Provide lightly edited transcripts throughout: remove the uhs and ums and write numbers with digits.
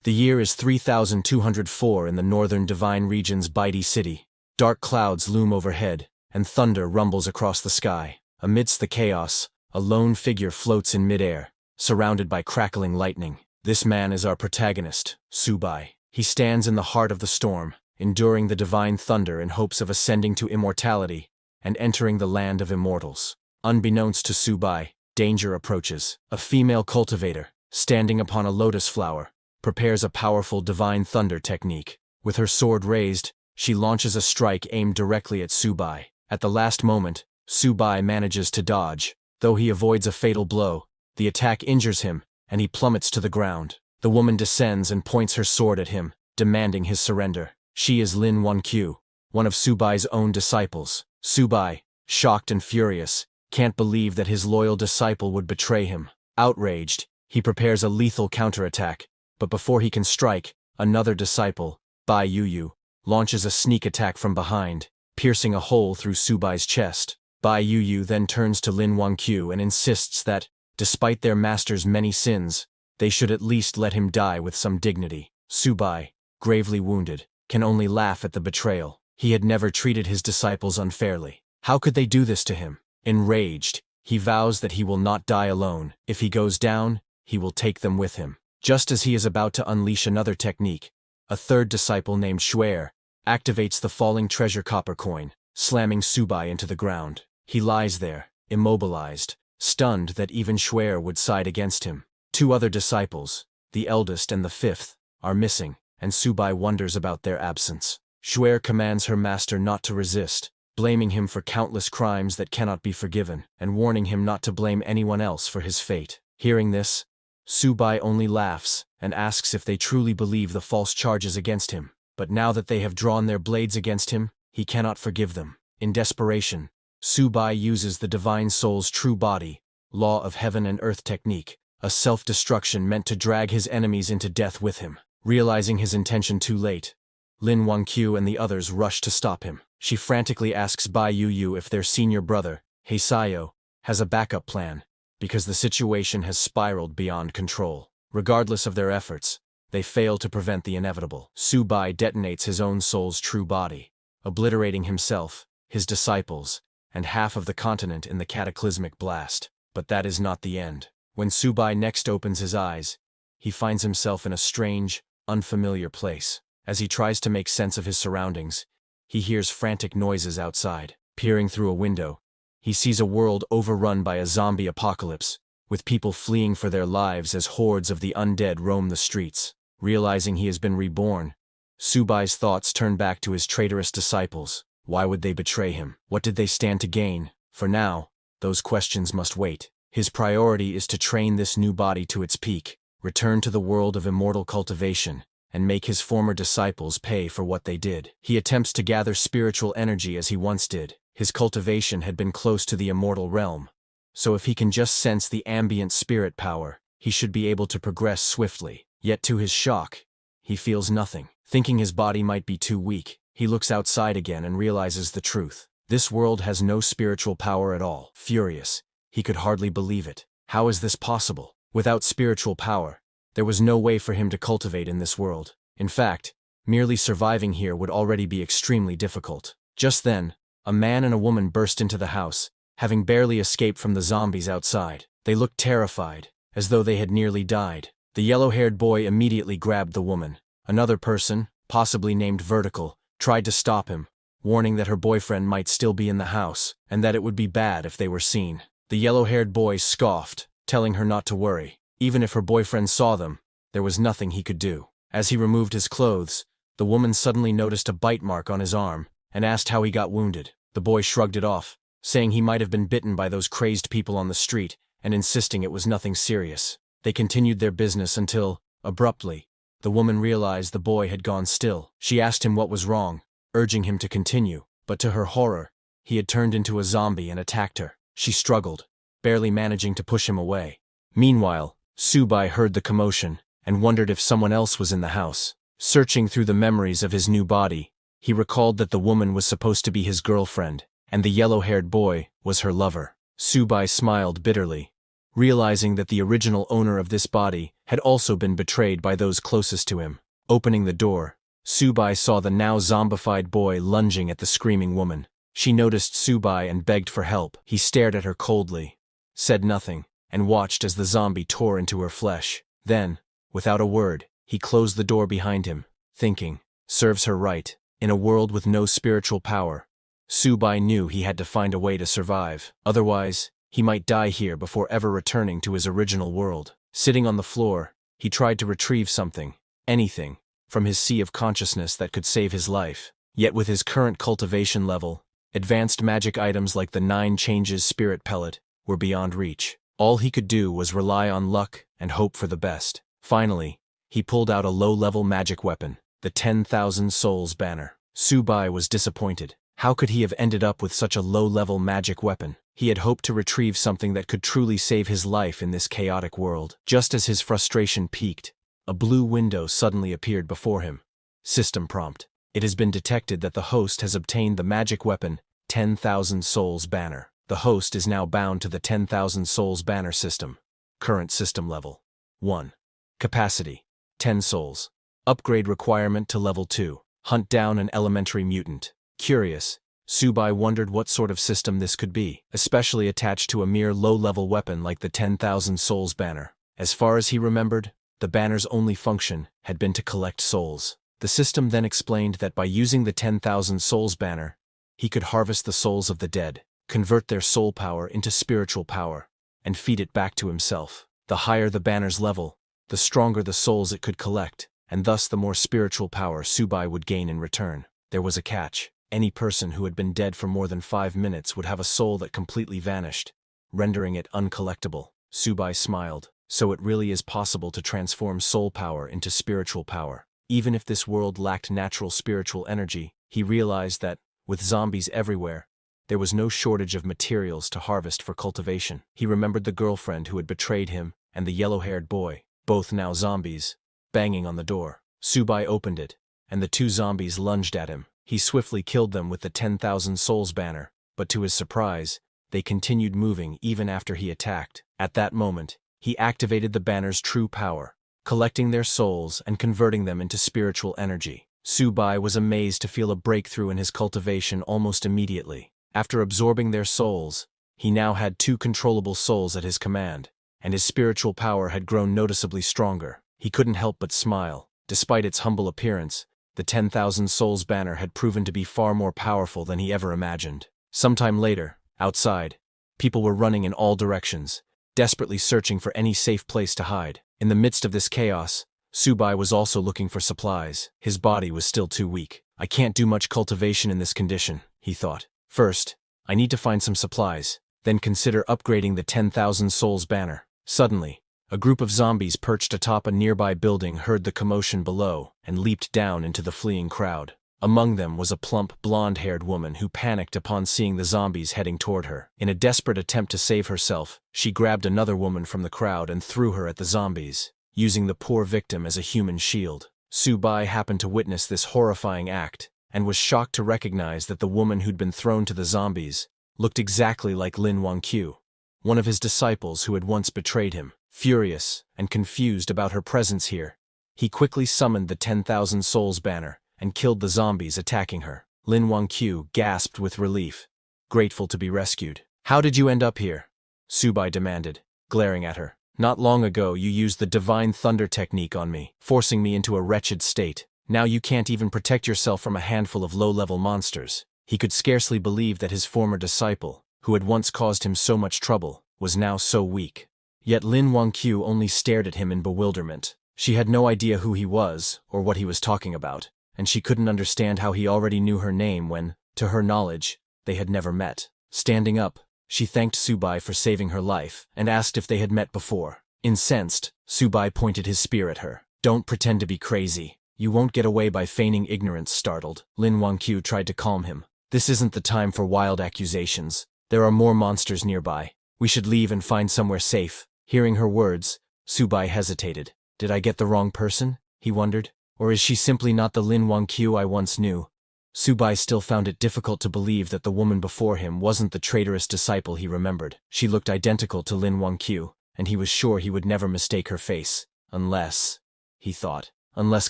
The year is 3204 in the northern divine region's Baidi city. Dark clouds loom overhead, and thunder rumbles across the sky. Amidst the chaos, a lone figure floats in midair, surrounded by crackling lightning. This man is our protagonist, Subai. He stands in the heart of the storm, enduring the divine thunder in hopes of ascending to immortality and entering the land of immortals. Unbeknownst to Subai, danger approaches. A female cultivator, standing upon a lotus flower, prepares a powerful divine thunder technique. With her sword raised, she launches a strike aimed directly at Subai. At the last moment, Subai manages to dodge. Though he avoids a fatal blow, the attack injures him, and he plummets to the ground. The woman descends and points her sword at him, demanding his surrender. She is Lin Wankyu, one of Subai's own disciples. Subai, shocked and furious, can't believe that his loyal disciple would betray him. Outraged, he prepares a lethal counterattack, but before he can strike, another disciple, Bai Yuyu, launches a sneak attack from behind, piercing a hole through Subai's chest. Bai Yuyu then turns to Lin Wankyu and insists that, despite their master's many sins, they should at least let him die with some dignity. Subai, gravely wounded, can only laugh at the betrayal. He had never treated his disciples unfairly. How could they do this to him? Enraged, he vows that he will not die alone. If he goes down, he will take them with him. Just as he is about to unleash another technique, a third disciple named Xuer activates the falling treasure copper coin, slamming Subai into the ground. He lies there, immobilized, stunned that even Xuer would side against him. Two other disciples, the eldest and the fifth, are missing, and Subai wonders about their absence. Xuer commands her master not to resist, blaming him for countless crimes that cannot be forgiven, and warning him not to blame anyone else for his fate. Hearing this, Subai only laughs and asks if they truly believe the false charges against him. But now that they have drawn their blades against him, he cannot forgive them. In desperation, Subai uses the divine soul's true body, law of heaven and earth technique, a self-destruction meant to drag his enemies into death with him. Realizing his intention too late, Lin Wankyu and the others rush to stop him. She frantically asks Bai Yuyu if their senior brother, Heisayo, has a backup plan, because the situation has spiraled beyond control. Regardless of their efforts, they fail to prevent the inevitable. Subai detonates his own soul's true body, obliterating himself, his disciples, and half of the continent in the cataclysmic blast. But that is not the end. When Subai next opens his eyes, he finds himself in a strange, unfamiliar place. As he tries to make sense of his surroundings, he hears frantic noises outside. Peering through a window, he sees a world overrun by a zombie apocalypse, with people fleeing for their lives as hordes of the undead roam the streets. Realizing he has been reborn, Subai's thoughts turn back to his traitorous disciples. Why would they betray him? What did they stand to gain? For now, those questions must wait. His priority is to train this new body to its peak, return to the world of immortal cultivation, and make his former disciples pay for what they did. He attempts to gather spiritual energy as he once did. His cultivation had been close to the immortal realm, so if he can just sense the ambient spirit power, he should be able to progress swiftly. Yet to his shock, he feels nothing. Thinking his body might be too weak, he looks outside again and realizes the truth. This world has no spiritual power at all. Furious, he could hardly believe it. How is this possible? Without spiritual power, there was no way for him to cultivate in this world. In fact, merely surviving here would already be extremely difficult. Just then, a man and a woman burst into the house, having barely escaped from the zombies outside. They looked terrified, as though they had nearly died. The yellow-haired boy immediately grabbed the woman. Another person, possibly named Vertical, tried to stop him, warning that her boyfriend might still be in the house, and that it would be bad if they were seen. The yellow-haired boy scoffed, telling her not to worry. Even if her boyfriend saw them, there was nothing he could do. As he removed his clothes, the woman suddenly noticed a bite mark on his arm, and asked how he got wounded. The boy shrugged it off, saying he might have been bitten by those crazed people on the street, and insisting it was nothing serious. They continued their business until, abruptly, the woman realized the boy had gone still. She asked him what was wrong, urging him to continue, but to her horror, he had turned into a zombie and attacked her. She struggled, barely managing to push him away. Meanwhile, Subai heard the commotion and wondered if someone else was in the house. Searching through the memories of his new body, he recalled that the woman was supposed to be his girlfriend, and the yellow-haired boy was her lover. Subai smiled bitterly, realizing that the original owner of this body had also been betrayed by those closest to him. Opening the door, Subai saw the now zombified boy lunging at the screaming woman. She noticed Subai and begged for help. He stared at her coldly, said nothing, and watched as the zombie tore into her flesh. Then, without a word, he closed the door behind him, thinking, serves her right. In a world with no spiritual power, Subai knew he had to find a way to survive. Otherwise, he might die here before ever returning to his original world. Sitting on the floor, he tried to retrieve something, anything, from his sea of consciousness that could save his life. Yet with his current cultivation level, advanced magic items like the 9 Changes Spirit Pellet were beyond reach. All he could do was rely on luck and hope for the best. Finally, he pulled out a low-level magic weapon, the 10,000 Souls banner. Subai was disappointed. How could he have ended up with such a low-level magic weapon? He had hoped to retrieve something that could truly save his life in this chaotic world. Just as his frustration peaked, a blue window suddenly appeared before him. System prompt. It has been detected that the host has obtained the magic weapon 10,000 Souls banner. The host is now bound to the 10,000 Souls banner system. Current system level 1. Capacity 10 souls. Upgrade requirement to level 2. Hunt down an elementary mutant. Curious, Subai wondered what sort of system this could be, especially attached to a mere low-level weapon like the 10,000 Souls banner. As far as he remembered, the banner's only function had been to collect souls. The system then explained that by using the 10,000 Souls banner, he could harvest the souls of the dead, convert their soul power into spiritual power, and feed it back to himself. The higher the banner's level, the stronger the souls it could collect, and thus the more spiritual power Subai would gain in return. There was a catch. Any person who had been dead for more than 5 minutes would have a soul that completely vanished, rendering it uncollectible. Subai smiled. So it really is possible to transform soul power into spiritual power. Even if this world lacked natural spiritual energy, he realized that, with zombies everywhere, there was no shortage of materials to harvest for cultivation. He remembered the girlfriend who had betrayed him and the yellow-haired boy, both now zombies, banging on the door. Subai opened it, and the 2 zombies lunged at him. He swiftly killed them with the 10,000 Souls banner, but to his surprise, they continued moving even after he attacked. At that moment, he activated the banner's true power, collecting their souls and converting them into spiritual energy. Subai was amazed to feel a breakthrough in his cultivation almost immediately. After absorbing their souls, he now had 2 controllable souls at his command, and his spiritual power had grown noticeably stronger. He couldn't help but smile. Despite its humble appearance, the 10,000 Souls banner had proven to be far more powerful than he ever imagined. Sometime later, outside, people were running in all directions, desperately searching for any safe place to hide. In the midst of this chaos, Subai was also looking for supplies. His body was still too weak. I can't do much cultivation in this condition, he thought. First, I need to find some supplies, then consider upgrading the 10,000 Souls banner. Suddenly, a group of zombies perched atop a nearby building heard the commotion below and leaped down into the fleeing crowd. Among them was a plump, blonde-haired woman who panicked upon seeing the zombies heading toward her. In a desperate attempt to save herself, she grabbed another woman from the crowd and threw her at the zombies, using the poor victim as a human shield. Subai happened to witness this horrifying act, and was shocked to recognize that the woman who'd been thrown to the zombies looked exactly like Lin Wangqiu, one of his disciples who had once betrayed him. Furious and confused about her presence here, he quickly summoned the 10,000 Souls banner and killed the zombies attacking her. Lin Wangqiu gasped with relief, grateful to be rescued. How did you end up here? Subai demanded, glaring at her. Not long ago you used the Divine Thunder technique on me, forcing me into a wretched state. Now you can't even protect yourself from a handful of low-level monsters. He could scarcely believe that his former disciple, who had once caused him so much trouble, was now so weak. Yet Lin Wangqiu only stared at him in bewilderment. She had no idea who he was or what he was talking about, and she couldn't understand how he already knew her name when, to her knowledge, they had never met. Standing up, she thanked Subai for saving her life and asked if they had met before. Incensed, Subai pointed his spear at her. Don't pretend to be crazy. You won't get away by feigning ignorance. Startled, Lin Wangqiu tried to calm him. This isn't the time for wild accusations. There are more monsters nearby. We should leave and find somewhere safe. Hearing her words, Subai hesitated. Did I get the wrong person? He wondered. Or is she simply not the Lin Wangqiu I once knew? Subai still found it difficult to believe that the woman before him wasn't the traitorous disciple he remembered. She looked identical to Lin Wangqiu, and he was sure he would never mistake her face. Unless, he thought, unless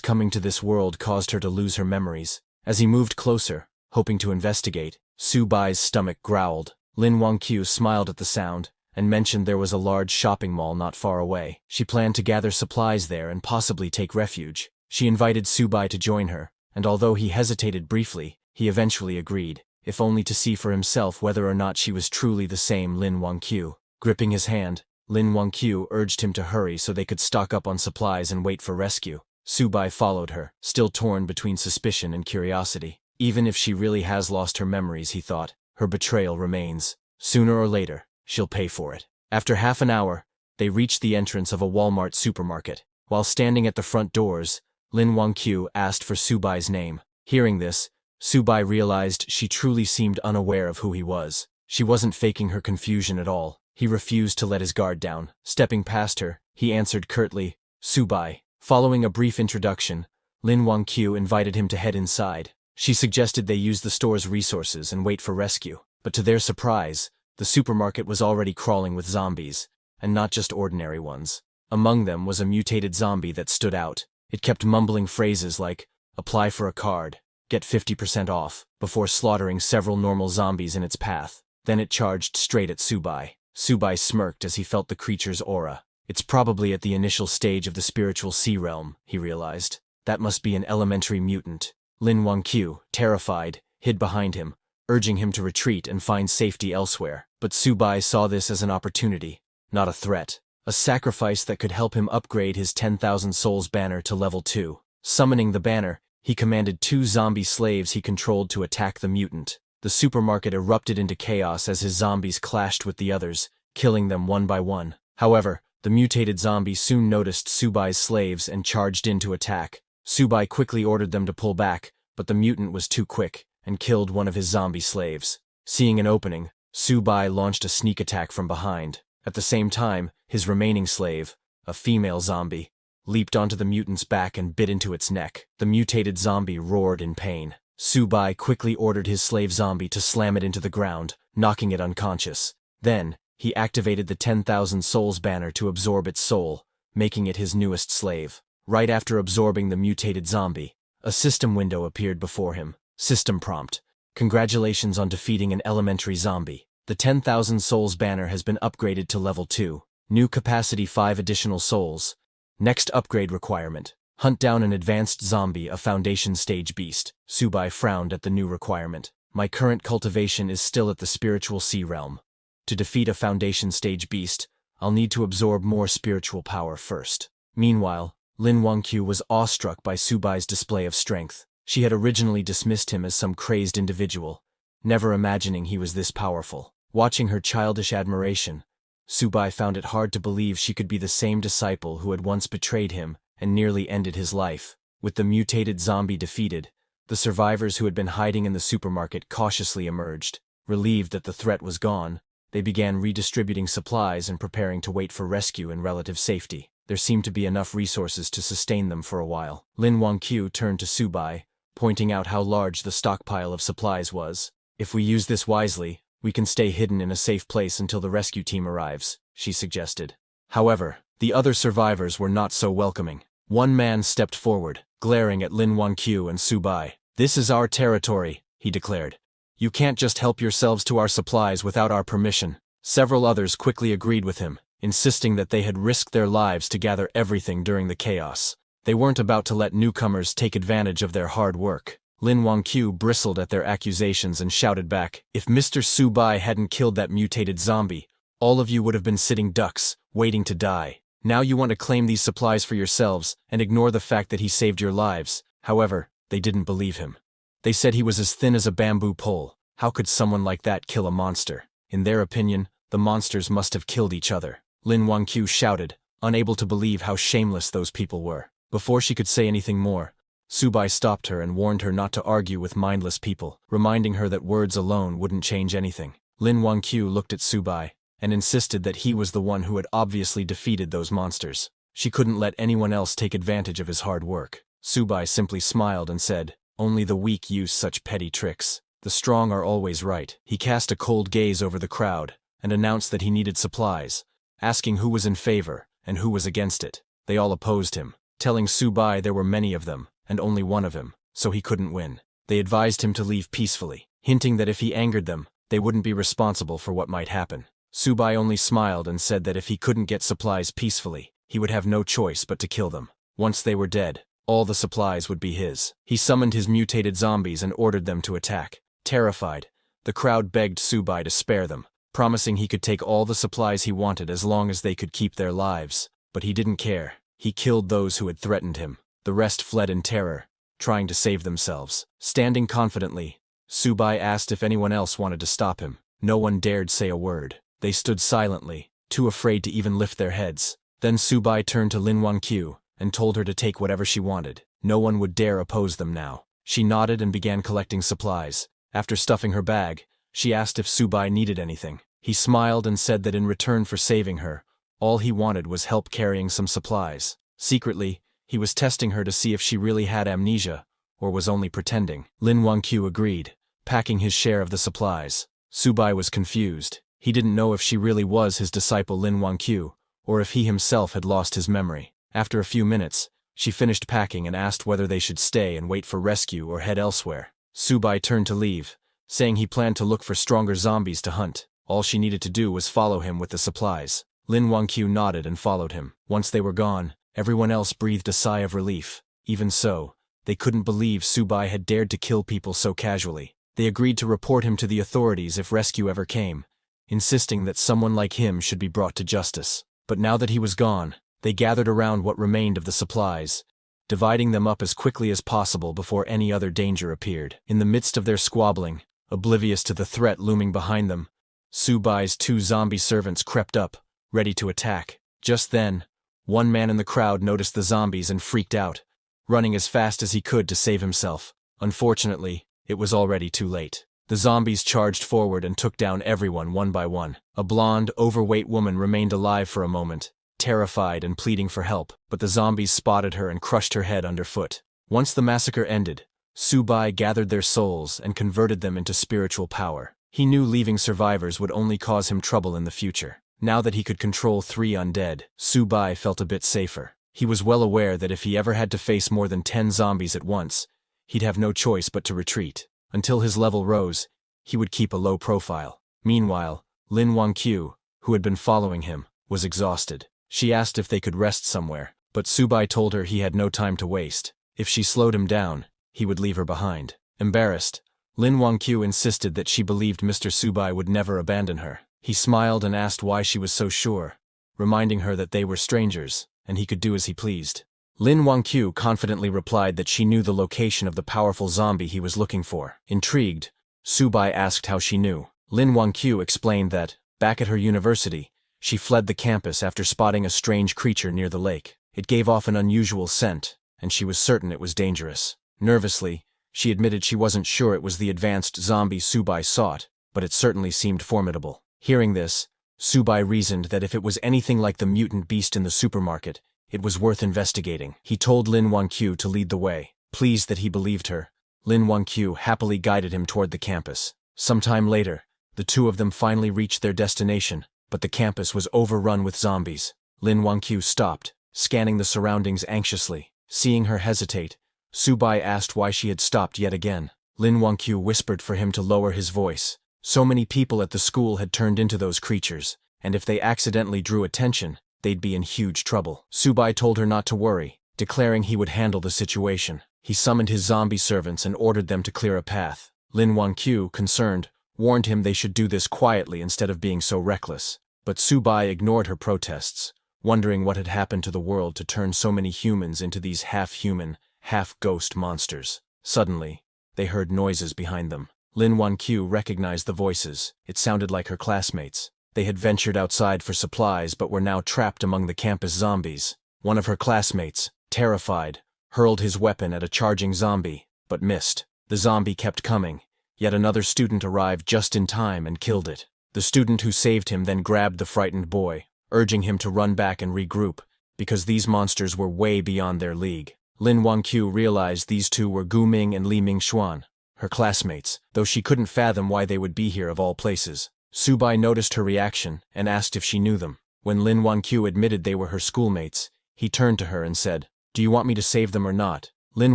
coming to this world caused her to lose her memories. As he moved closer, hoping to investigate, Su-bai's stomach growled. Lin Wangqiu smiled at the sound, and mentioned there was a large shopping mall not far away. She planned to gather supplies there and possibly take refuge. She invited Su-bai to join her, and although he hesitated briefly, he eventually agreed, if only to see for himself whether or not she was truly the same Lin Wangqiu. Gripping his hand, Lin Wangqiu urged him to hurry so they could stock up on supplies and wait for rescue. Su-bai followed her, still torn between suspicion and curiosity. Even if she really has lost her memories, he thought, her betrayal remains. Sooner or later, she'll pay for it. After half an hour, they reached the entrance of a Walmart supermarket. While standing at the front doors, Lin Wangqiu asked for Su-bai's name. Hearing this, Su-bai realized she truly seemed unaware of who he was. She wasn't faking her confusion at all. He refused to let his guard down. Stepping past her, he answered curtly, "Su-bai." Following a brief introduction, Lin Wangqiu invited him to head inside. She suggested they use the store's resources and wait for rescue. But to their surprise, the supermarket was already crawling with zombies, and not just ordinary ones. Among them was a mutated zombie that stood out. It kept mumbling phrases like, "Apply for a card, get 50% off," before slaughtering several normal zombies in its path. Then it charged straight at Su-bai. Su-bai smirked as he felt the creature's aura. It's probably at the initial stage of the spiritual sea realm, he realized. That must be an elementary mutant. Lin Wangqiu, terrified, hid behind him, urging him to retreat and find safety elsewhere. But Su-bai saw this as an opportunity, not a threat. A sacrifice that could help him upgrade his 10,000 souls banner to level 2. Summoning the banner, he commanded 2 zombie slaves he controlled to attack the mutant. The supermarket erupted into chaos as his zombies clashed with the others, killing them one by one. However, the mutated zombie soon noticed Su-bai's slaves and charged in to attack. Su-bai quickly ordered them to pull back, but the mutant was too quick and killed one of his zombie slaves. Seeing an opening, Su-bai launched a sneak attack from behind. At the same time, his remaining slave, a female zombie, leaped onto the mutant's back and bit into its neck. The mutated zombie roared in pain. Su-bai quickly ordered his slave zombie to slam it into the ground, knocking it unconscious. Then, he activated the 10,000 souls banner to absorb its soul, making it his newest slave. Right after absorbing the mutated zombie, a system window appeared before him. System prompt: "Congratulations on defeating an elementary zombie. The 10,000 souls banner has been upgraded to level 2. New capacity 5 additional souls. Next upgrade requirement: hunt down an advanced zombie, a foundation stage beast." Su-bai frowned at the new requirement. "My current cultivation is still at the spiritual sea realm. To defeat a foundation stage beast, I'll need to absorb more spiritual power first." Meanwhile, Lin Wangqiu was awestruck by Su-bai's display of strength. She had originally dismissed him as some crazed individual, never imagining he was this powerful. Watching her childish admiration, Su-bai found it hard to believe she could be the same disciple who had once betrayed him and nearly ended his life. With the mutated zombie defeated, the survivors who had been hiding in the supermarket cautiously emerged. Relieved that the threat was gone, they began redistributing supplies and preparing to wait for rescue in relative safety. There seemed to be enough resources to sustain them for a while. Lin Wangqiu turned to Su-bai, pointing out how large the stockpile of supplies was. "If we use this wisely, we can stay hidden in a safe place until the rescue team arrives," she suggested. However, the other survivors were not so welcoming. One man stepped forward, glaring at Lin Wangqiu and Su-bai. "This is our territory," he declared. "You can't just help yourselves to our supplies without our permission." Several others quickly agreed with him, insisting that they had risked their lives to gather everything during the chaos. They weren't about to let newcomers take advantage of their hard work. Lin Wangqiu bristled at their accusations and shouted back, "If Mr. Su-bai hadn't killed that mutated zombie, all of you would have been sitting ducks, waiting to die. Now you want to claim these supplies for yourselves and ignore the fact that he saved your lives." However, they didn't believe him. They said he was as thin as a bamboo pole. How could someone like that kill a monster? In their opinion, the monsters must have killed each other. Lin Wangqiu shouted, unable to believe how shameless those people were. Before she could say anything more, Su-bai stopped her and warned her not to argue with mindless people, reminding her that words alone wouldn't change anything. Lin Wangqiu looked at Su-bai and insisted that he was the one who had obviously defeated those monsters. She couldn't let anyone else take advantage of his hard work. Su-bai simply smiled and said, "Only the weak use such petty tricks. The strong are always right." He cast a cold gaze over the crowd and announced that he needed supplies, asking who was in favor and who was against it. They all opposed him, telling Subai there were many of them, and only one of him, so he couldn't win. They advised him to leave peacefully, hinting that if he angered them, they wouldn't be responsible for what might happen. Subai only smiled and said that if he couldn't get supplies peacefully, he would have no choice but to kill them. Once they were dead, all the supplies would be his. He summoned his mutated zombies and ordered them to attack. Terrified, the crowd begged Subai to spare them, promising he could take all the supplies he wanted as long as they could keep their lives. But he didn't care. He killed those who had threatened him. The rest fled in terror, trying to save themselves. Standing confidently, Subai asked if anyone else wanted to stop him. No one dared say a word. They stood silently, too afraid to even lift their heads. Then Subai turned to Lin Wangqiu and told her to take whatever she wanted. No one would dare oppose them now. She nodded and began collecting supplies. After stuffing her bag, she asked if Subai needed anything. He smiled and said that in return for saving her, all he wanted was help carrying some supplies. Secretly, he was testing her to see if she really had amnesia, or was only pretending. Lin Wangqiu agreed, packing his share of the supplies. Subai was confused. He didn't know if she really was his disciple Lin Wangqiu, or if he himself had lost his memory. After a few minutes, she finished packing and asked whether they should stay and wait for rescue or head elsewhere. Subai turned to leave, saying he planned to look for stronger zombies to hunt. All she needed to do was follow him with the supplies. Lin Wangqiu nodded and followed him. Once they were gone, everyone else breathed a sigh of relief. Even so, they couldn't believe Subai had dared to kill people so casually. They agreed to report him to the authorities if rescue ever came, insisting that someone like him should be brought to justice. But now that he was gone, they gathered around what remained of the supplies, dividing them up as quickly as possible before any other danger appeared. In the midst of their squabbling, oblivious to the threat looming behind them, Subai's 2 zombie servants crept up, ready to attack. Just then, one man in the crowd noticed the zombies and freaked out, running as fast as he could to save himself. Unfortunately, it was already too late. The zombies charged forward and took down everyone one by one. A blonde, overweight woman remained alive for a moment, terrified and pleading for help, but the zombies spotted her and crushed her head underfoot. Once the massacre ended, Subai gathered their souls and converted them into spiritual power. He knew leaving survivors would only cause him trouble in the future. Now that he could control 3 undead, Subai felt a bit safer. He was well aware that if he ever had to face more than 10 zombies at once, he'd have no choice but to retreat. Until his level rose, he would keep a low profile. Meanwhile, Lin Wangqiu, who had been following him, was exhausted. She asked if they could rest somewhere, but Subai told her he had no time to waste. If she slowed him down, he would leave her behind. Embarrassed, Lin Wangqiu insisted that she believed Mr. Subai would never abandon her. He smiled and asked why she was so sure, reminding her that they were strangers, and he could do as he pleased. Lin Wangqiu confidently replied that she knew the location of the powerful zombie he was looking for. Intrigued, Subai asked how she knew. Lin Wangqiu explained that, back at her university, she fled the campus after spotting a strange creature near the lake. It gave off an unusual scent, and she was certain it was dangerous. Nervously, she admitted she wasn't sure it was the advanced zombie Subai sought, but it certainly seemed formidable. Hearing this, Subai reasoned that if it was anything like the mutant beast in the supermarket, it was worth investigating. He told Lin Wangqiu to lead the way. Pleased that he believed her, Lin Wangqiu happily guided him toward the campus. Sometime later, the two of them finally reached their destination, but the campus was overrun with zombies. Lin Wangqiu stopped, scanning the surroundings anxiously. Seeing her hesitate, Subai asked why she had stopped yet again. Lin Wangqiu whispered for him to lower his voice. So many people at the school had turned into those creatures, and if they accidentally drew attention, they'd be in huge trouble. Subai told her not to worry, declaring he would handle the situation. He summoned his zombie servants and ordered them to clear a path. Lin Wangqiu, concerned, warned him they should do this quietly instead of being so reckless. But Subai ignored her protests, wondering what had happened to the world to turn so many humans into these half-human, half-ghost monsters. Suddenly, they heard noises behind them. Lin Wangqiu recognized the voices. It sounded like her classmates. They had ventured outside for supplies but were now trapped among the campus zombies. One of her classmates, terrified, hurled his weapon at a charging zombie, but missed. The zombie kept coming, yet another student arrived just in time and killed it. The student who saved him then grabbed the frightened boy, urging him to run back and regroup, because these monsters were way beyond their league. Lin Wangqiu realized these two were Gu Ming and Li Mingxuan, her classmates, though she couldn't fathom why they would be here of all places. Subai noticed her reaction and asked if she knew them. When Lin Wanqiu admitted they were her schoolmates, he turned to her and said, "Do you want me to save them or not?" Lin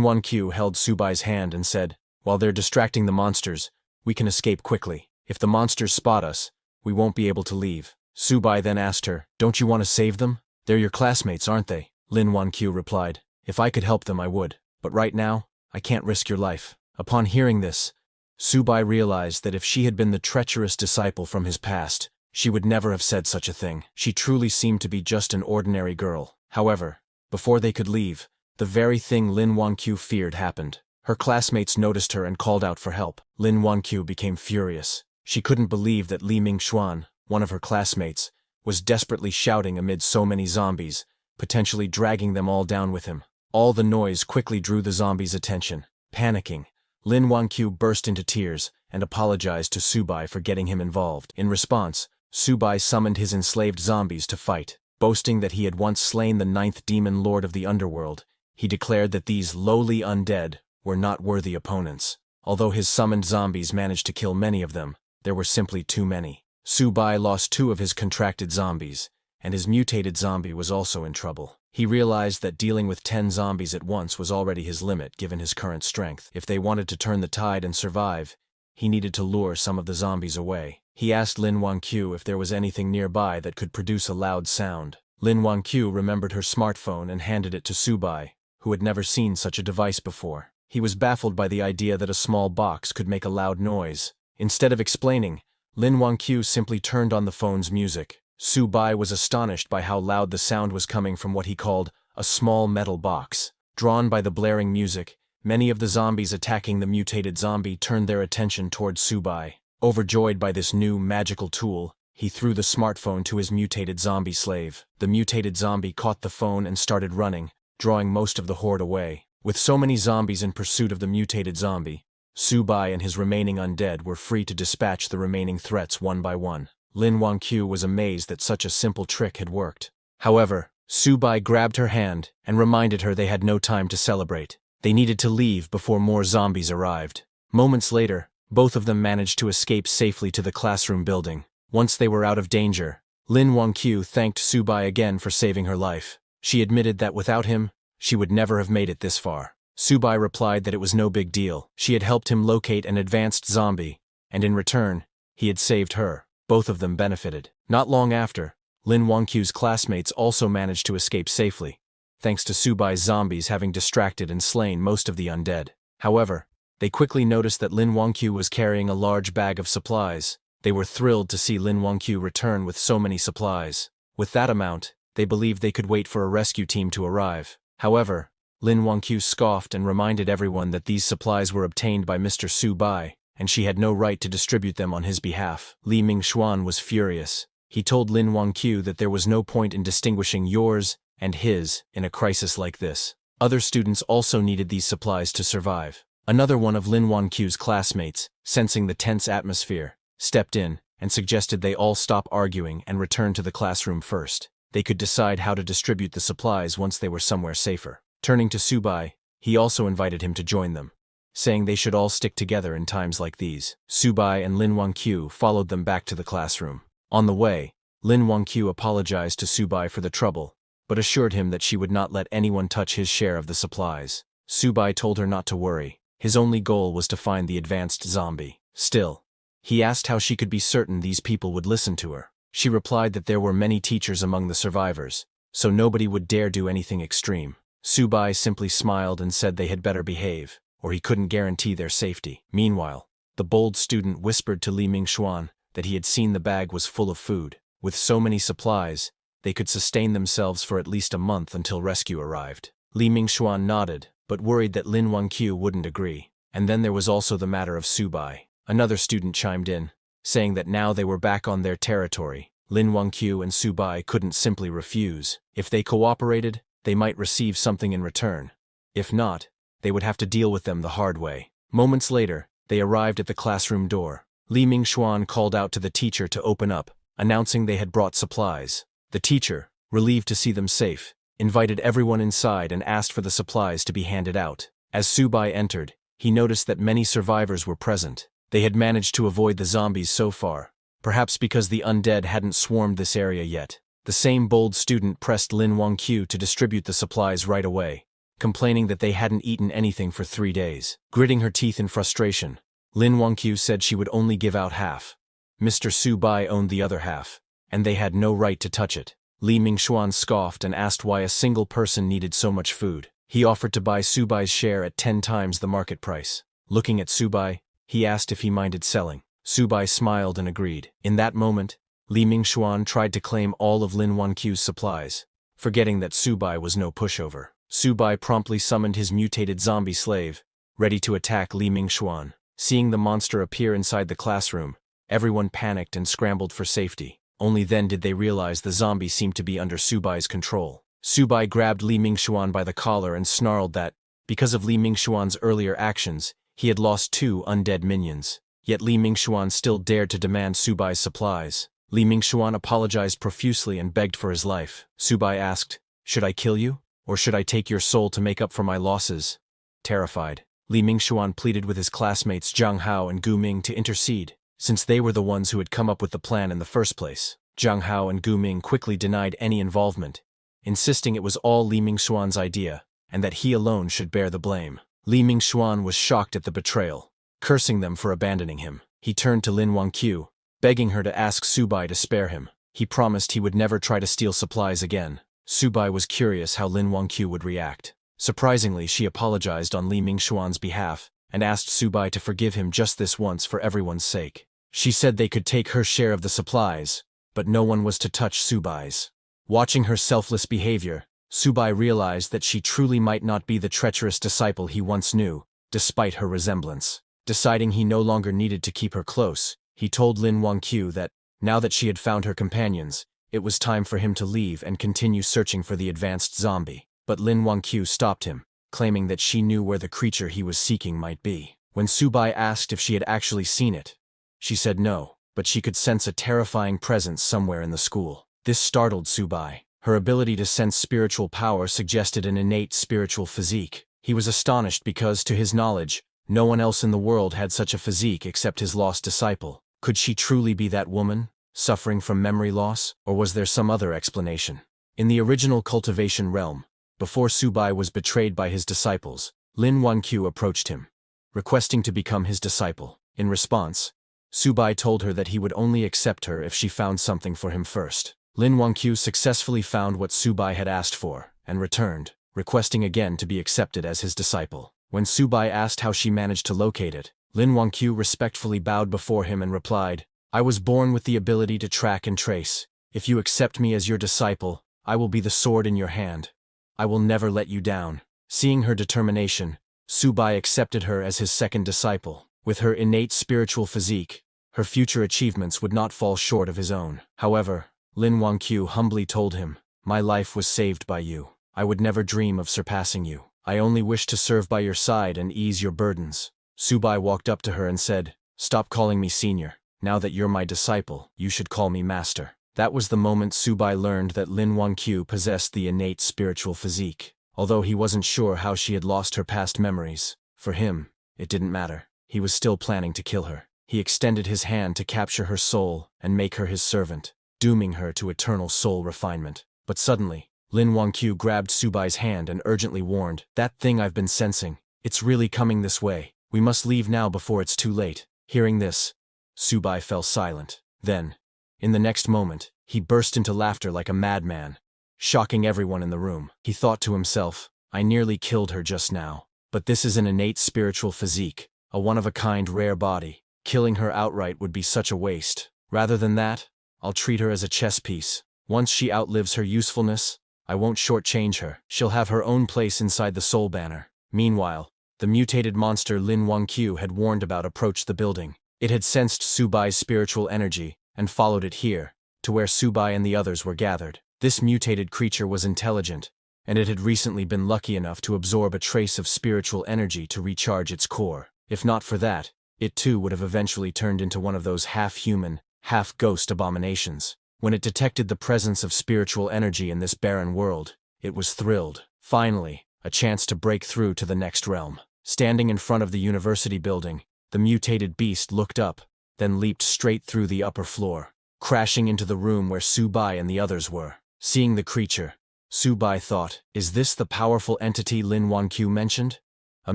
Wanqiu held Subai's hand and said, "While they're distracting the monsters, we can escape quickly. If the monsters spot us, we won't be able to leave." Subai then asked her, "Don't you want to save them? They're your classmates, aren't they?" Lin Wanqiu replied, "If I could help them, I would. But right now, I can't risk your life." Upon hearing this, Subai realized that if she had been the treacherous disciple from his past, she would never have said such a thing. She truly seemed to be just an ordinary girl. However, before they could leave, the very thing Lin Wanqiu feared happened. Her classmates noticed her and called out for help. Lin Wanqiu became furious. She couldn't believe that Li Mingxuan, one of her classmates, was desperately shouting amid so many zombies, potentially dragging them all down with him. All the noise quickly drew the zombies' attention. Panicking, Lin Wanqiu burst into tears and apologized to Subai for getting him involved. In response, Subai summoned his enslaved zombies to fight. Boasting that he had once slain the 9th demon lord of the underworld, he declared that these lowly undead were not worthy opponents. Although his summoned zombies managed to kill many of them, there were simply too many. Subai lost 2 of his contracted zombies, and his mutated zombie was also in trouble. He realized that dealing with 10 zombies at once was already his limit given his current strength. If they wanted to turn the tide and survive, he needed to lure some of the zombies away. He asked Lin Wanqiu if there was anything nearby that could produce a loud sound. Lin Wanqiu remembered her smartphone and handed it to Subai, who had never seen such a device before. He was baffled by the idea that a small box could make a loud noise. Instead of explaining, Lin Wanqiu simply turned on the phone's music. Subai was astonished by how loud the sound was coming from what he called a small metal box. Drawn by the blaring music, many of the zombies attacking the mutated zombie turned their attention towards Subai. Overjoyed by this new magical tool, he threw the smartphone to his mutated zombie slave. The mutated zombie caught the phone and started running, drawing most of the horde away. With so many zombies in pursuit of the mutated zombie, Subai and his remaining undead were free to dispatch the remaining threats one by one. Lin Wanqiu was amazed that such a simple trick had worked. However, Subai grabbed her hand and reminded her they had no time to celebrate. They needed to leave before more zombies arrived. Moments later, both of them managed to escape safely to the classroom building. Once they were out of danger, Lin Wanqiu thanked Subai again for saving her life. She admitted that without him, she would never have made it this far. Subai replied that it was no big deal. She had helped him locate an advanced zombie, and in return, he had saved her. Both of them benefited. Not long after, Lin Wanqiu's classmates also managed to escape safely, thanks to Subai's zombies having distracted and slain most of the undead. However, they quickly noticed that Lin Wanqiu was carrying a large bag of supplies. They were thrilled to see Lin Wanqiu return with so many supplies. With that amount, they believed they could wait for a rescue team to arrive. However, Lin Wanqiu scoffed and reminded everyone that these supplies were obtained by Mr. Subai, and she had no right to distribute them on his behalf. Li Mingxuan was furious. He told Lin Wanqiu that there was no point in distinguishing yours and his in a crisis like this. Other students also needed these supplies to survive. Another one of Lin Wanqiu's classmates, sensing the tense atmosphere, stepped in and suggested they all stop arguing and return to the classroom first. They could decide how to distribute the supplies once they were somewhere safer. Turning to Subai, he also invited him to join them, saying they should all stick together in times like these. Subai and Lin Wanqiu followed them back to the classroom. On the way, Lin Wanqiu apologized to Subai for the trouble, but assured him that she would not let anyone touch his share of the supplies. Subai told her not to worry. His only goal was to find the advanced zombie. Still, he asked how she could be certain these people would listen to her. She replied that there were many teachers among the survivors, so nobody would dare do anything extreme. Subai simply smiled and said they had better behave, or he couldn't guarantee their safety. Meanwhile, the bold student whispered to Li Mingxuan that he had seen the bag was full of food. With so many supplies, they could sustain themselves for at least a month until rescue arrived. Li Mingxuan nodded, but worried that Lin Wanqiu wouldn't agree. And then there was also the matter of Subai. Another student chimed in, saying that now they were back on their territory, Lin Wanqiu and Subai couldn't simply refuse. If they cooperated, they might receive something in return. If not, they would have to deal with them the hard way. Moments later, they arrived at the classroom door. Li Mingxuan called out to the teacher to open up, announcing they had brought supplies. The teacher, relieved to see them safe, invited everyone inside and asked for the supplies to be handed out. As Subai entered, he noticed that many survivors were present. They had managed to avoid the zombies so far, perhaps because the undead hadn't swarmed this area yet. The same bold student pressed Lin Wangqiu to distribute the supplies right away, complaining that they hadn't eaten anything for 3 days. Gritting her teeth in frustration, Lin Wangqiu said she would only give out half. Mr. Su Bai owned the other half, and they had no right to touch it. Li Mingxuan scoffed and asked why a single person needed so much food. He offered to buy Su Bai's share at 10 times the market price. Looking at Su Bai, he asked if he minded selling. Su Bai smiled and agreed. In that moment, Li Mingxuan tried to claim all of Lin Wangqiu's supplies, forgetting that Su Bai was no pushover. Su Bai promptly summoned his mutated zombie slave, ready to attack Li Mingxuan. Seeing the monster appear inside the classroom, everyone panicked and scrambled for safety. Only then did they realize the zombie seemed to be under Su Bai's control. Su Bai grabbed Li Mingxuan by the collar and snarled that, because of Li Mingxuan's earlier actions, he had lost 2 undead minions. Yet Li Mingxuan still dared to demand Su Bai's supplies. Li Mingxuan apologized profusely and begged for his life. Su Bai asked, "Should I kill you? Or should I take your soul to make up for my losses?" Terrified, Li Mingxuan pleaded with his classmates Zhang Hao and Gu Ming to intercede, since they were the ones who had come up with the plan in the first place. Zhang Hao and Gu Ming quickly denied any involvement, insisting it was all Li Mingxuan's idea, and that he alone should bear the blame. Li Mingxuan was shocked at the betrayal, cursing them for abandoning him. He turned to Lin Wangqiu, begging her to ask Su Bai to spare him. He promised he would never try to steal supplies again. Su Bai was curious how Lin Wangqiu would react. Surprisingly, she apologized on Li Mingxuan's behalf and asked Su Bai to forgive him just this once for everyone's sake. She said they could take her share of the supplies, but no one was to touch Su Bai's. Watching her selfless behavior, Su Bai realized that she truly might not be the treacherous disciple he once knew, despite her resemblance. Deciding he no longer needed to keep her close, he told Lin Wangqiu that, now that she had found her companions, it was time for him to leave and continue searching for the advanced zombie. But Lin Wangqiu stopped him, claiming that she knew where the creature he was seeking might be. When Su Bai asked if she had actually seen it, she said no, but she could sense a terrifying presence somewhere in the school. This startled Su Bai. Her ability to sense spiritual power suggested an innate spiritual physique. He was astonished because, to his knowledge, no one else in the world had such a physique except his lost disciple. Could she truly be that woman, suffering from memory loss, or was there some other explanation? In the original cultivation realm, before Su Bai was betrayed by his disciples, Lin Wangqiu approached him, requesting to become his disciple. In response, Su Bai told her that he would only accept her if she found something for him first. Lin Wangqiu successfully found what Su Bai had asked for, and returned, requesting again to be accepted as his disciple. When Su Bai asked how she managed to locate it, Lin Wangqiu respectfully bowed before him and replied, "I was born with the ability to track and trace. If you accept me as your disciple, I will be the sword in your hand. I will never let you down." Seeing her determination, Su Bai accepted her as his second disciple. With her innate spiritual physique, her future achievements would not fall short of his own. However, Lin Wangqiu humbly told him, "My life was saved by you. I would never dream of surpassing you. I only wish to serve by your side and ease your burdens." Su Bai walked up to her and said, "Stop calling me senior. Now that you're my disciple, you should call me master." That was the moment Su Bai learned that Lin Wangqiu possessed the innate spiritual physique. Although he wasn't sure how she had lost her past memories, for him, it didn't matter. He was still planning to kill her. He extended his hand to capture her soul and make her his servant, dooming her to eternal soul refinement. But suddenly, Lin Wangqiu grabbed Su Bai's hand and urgently warned, "That thing I've been sensing, it's really coming this way. We must leave now before it's too late." Hearing this, Su Bai fell silent. Then, in the next moment, he burst into laughter like a madman, shocking everyone in the room. He thought to himself, "I nearly killed her just now. But this is an innate spiritual physique, a one-of-a-kind rare body. Killing her outright would be such a waste. Rather than that, I'll treat her as a chess piece. Once she outlives her usefulness, I won't shortchange her. She'll have her own place inside the Soul Banner." Meanwhile, the mutated monster Lin Wangqiu had warned about approached the building. It had sensed Su Bai's spiritual energy and followed it here, to where Su Bai and the others were gathered. This mutated creature was intelligent, and it had recently been lucky enough to absorb a trace of spiritual energy to recharge its core. If not for that, it too would have eventually turned into one of those half-human, half-ghost abominations. When it detected the presence of spiritual energy in this barren world, it was thrilled. Finally, a chance to break through to the next realm. Standing in front of the university building, the mutated beast looked up, then leaped straight through the upper floor, crashing into the room where Subai and the others were. Seeing the creature, Subai thought, is this the powerful entity Lin Wanqiu mentioned? A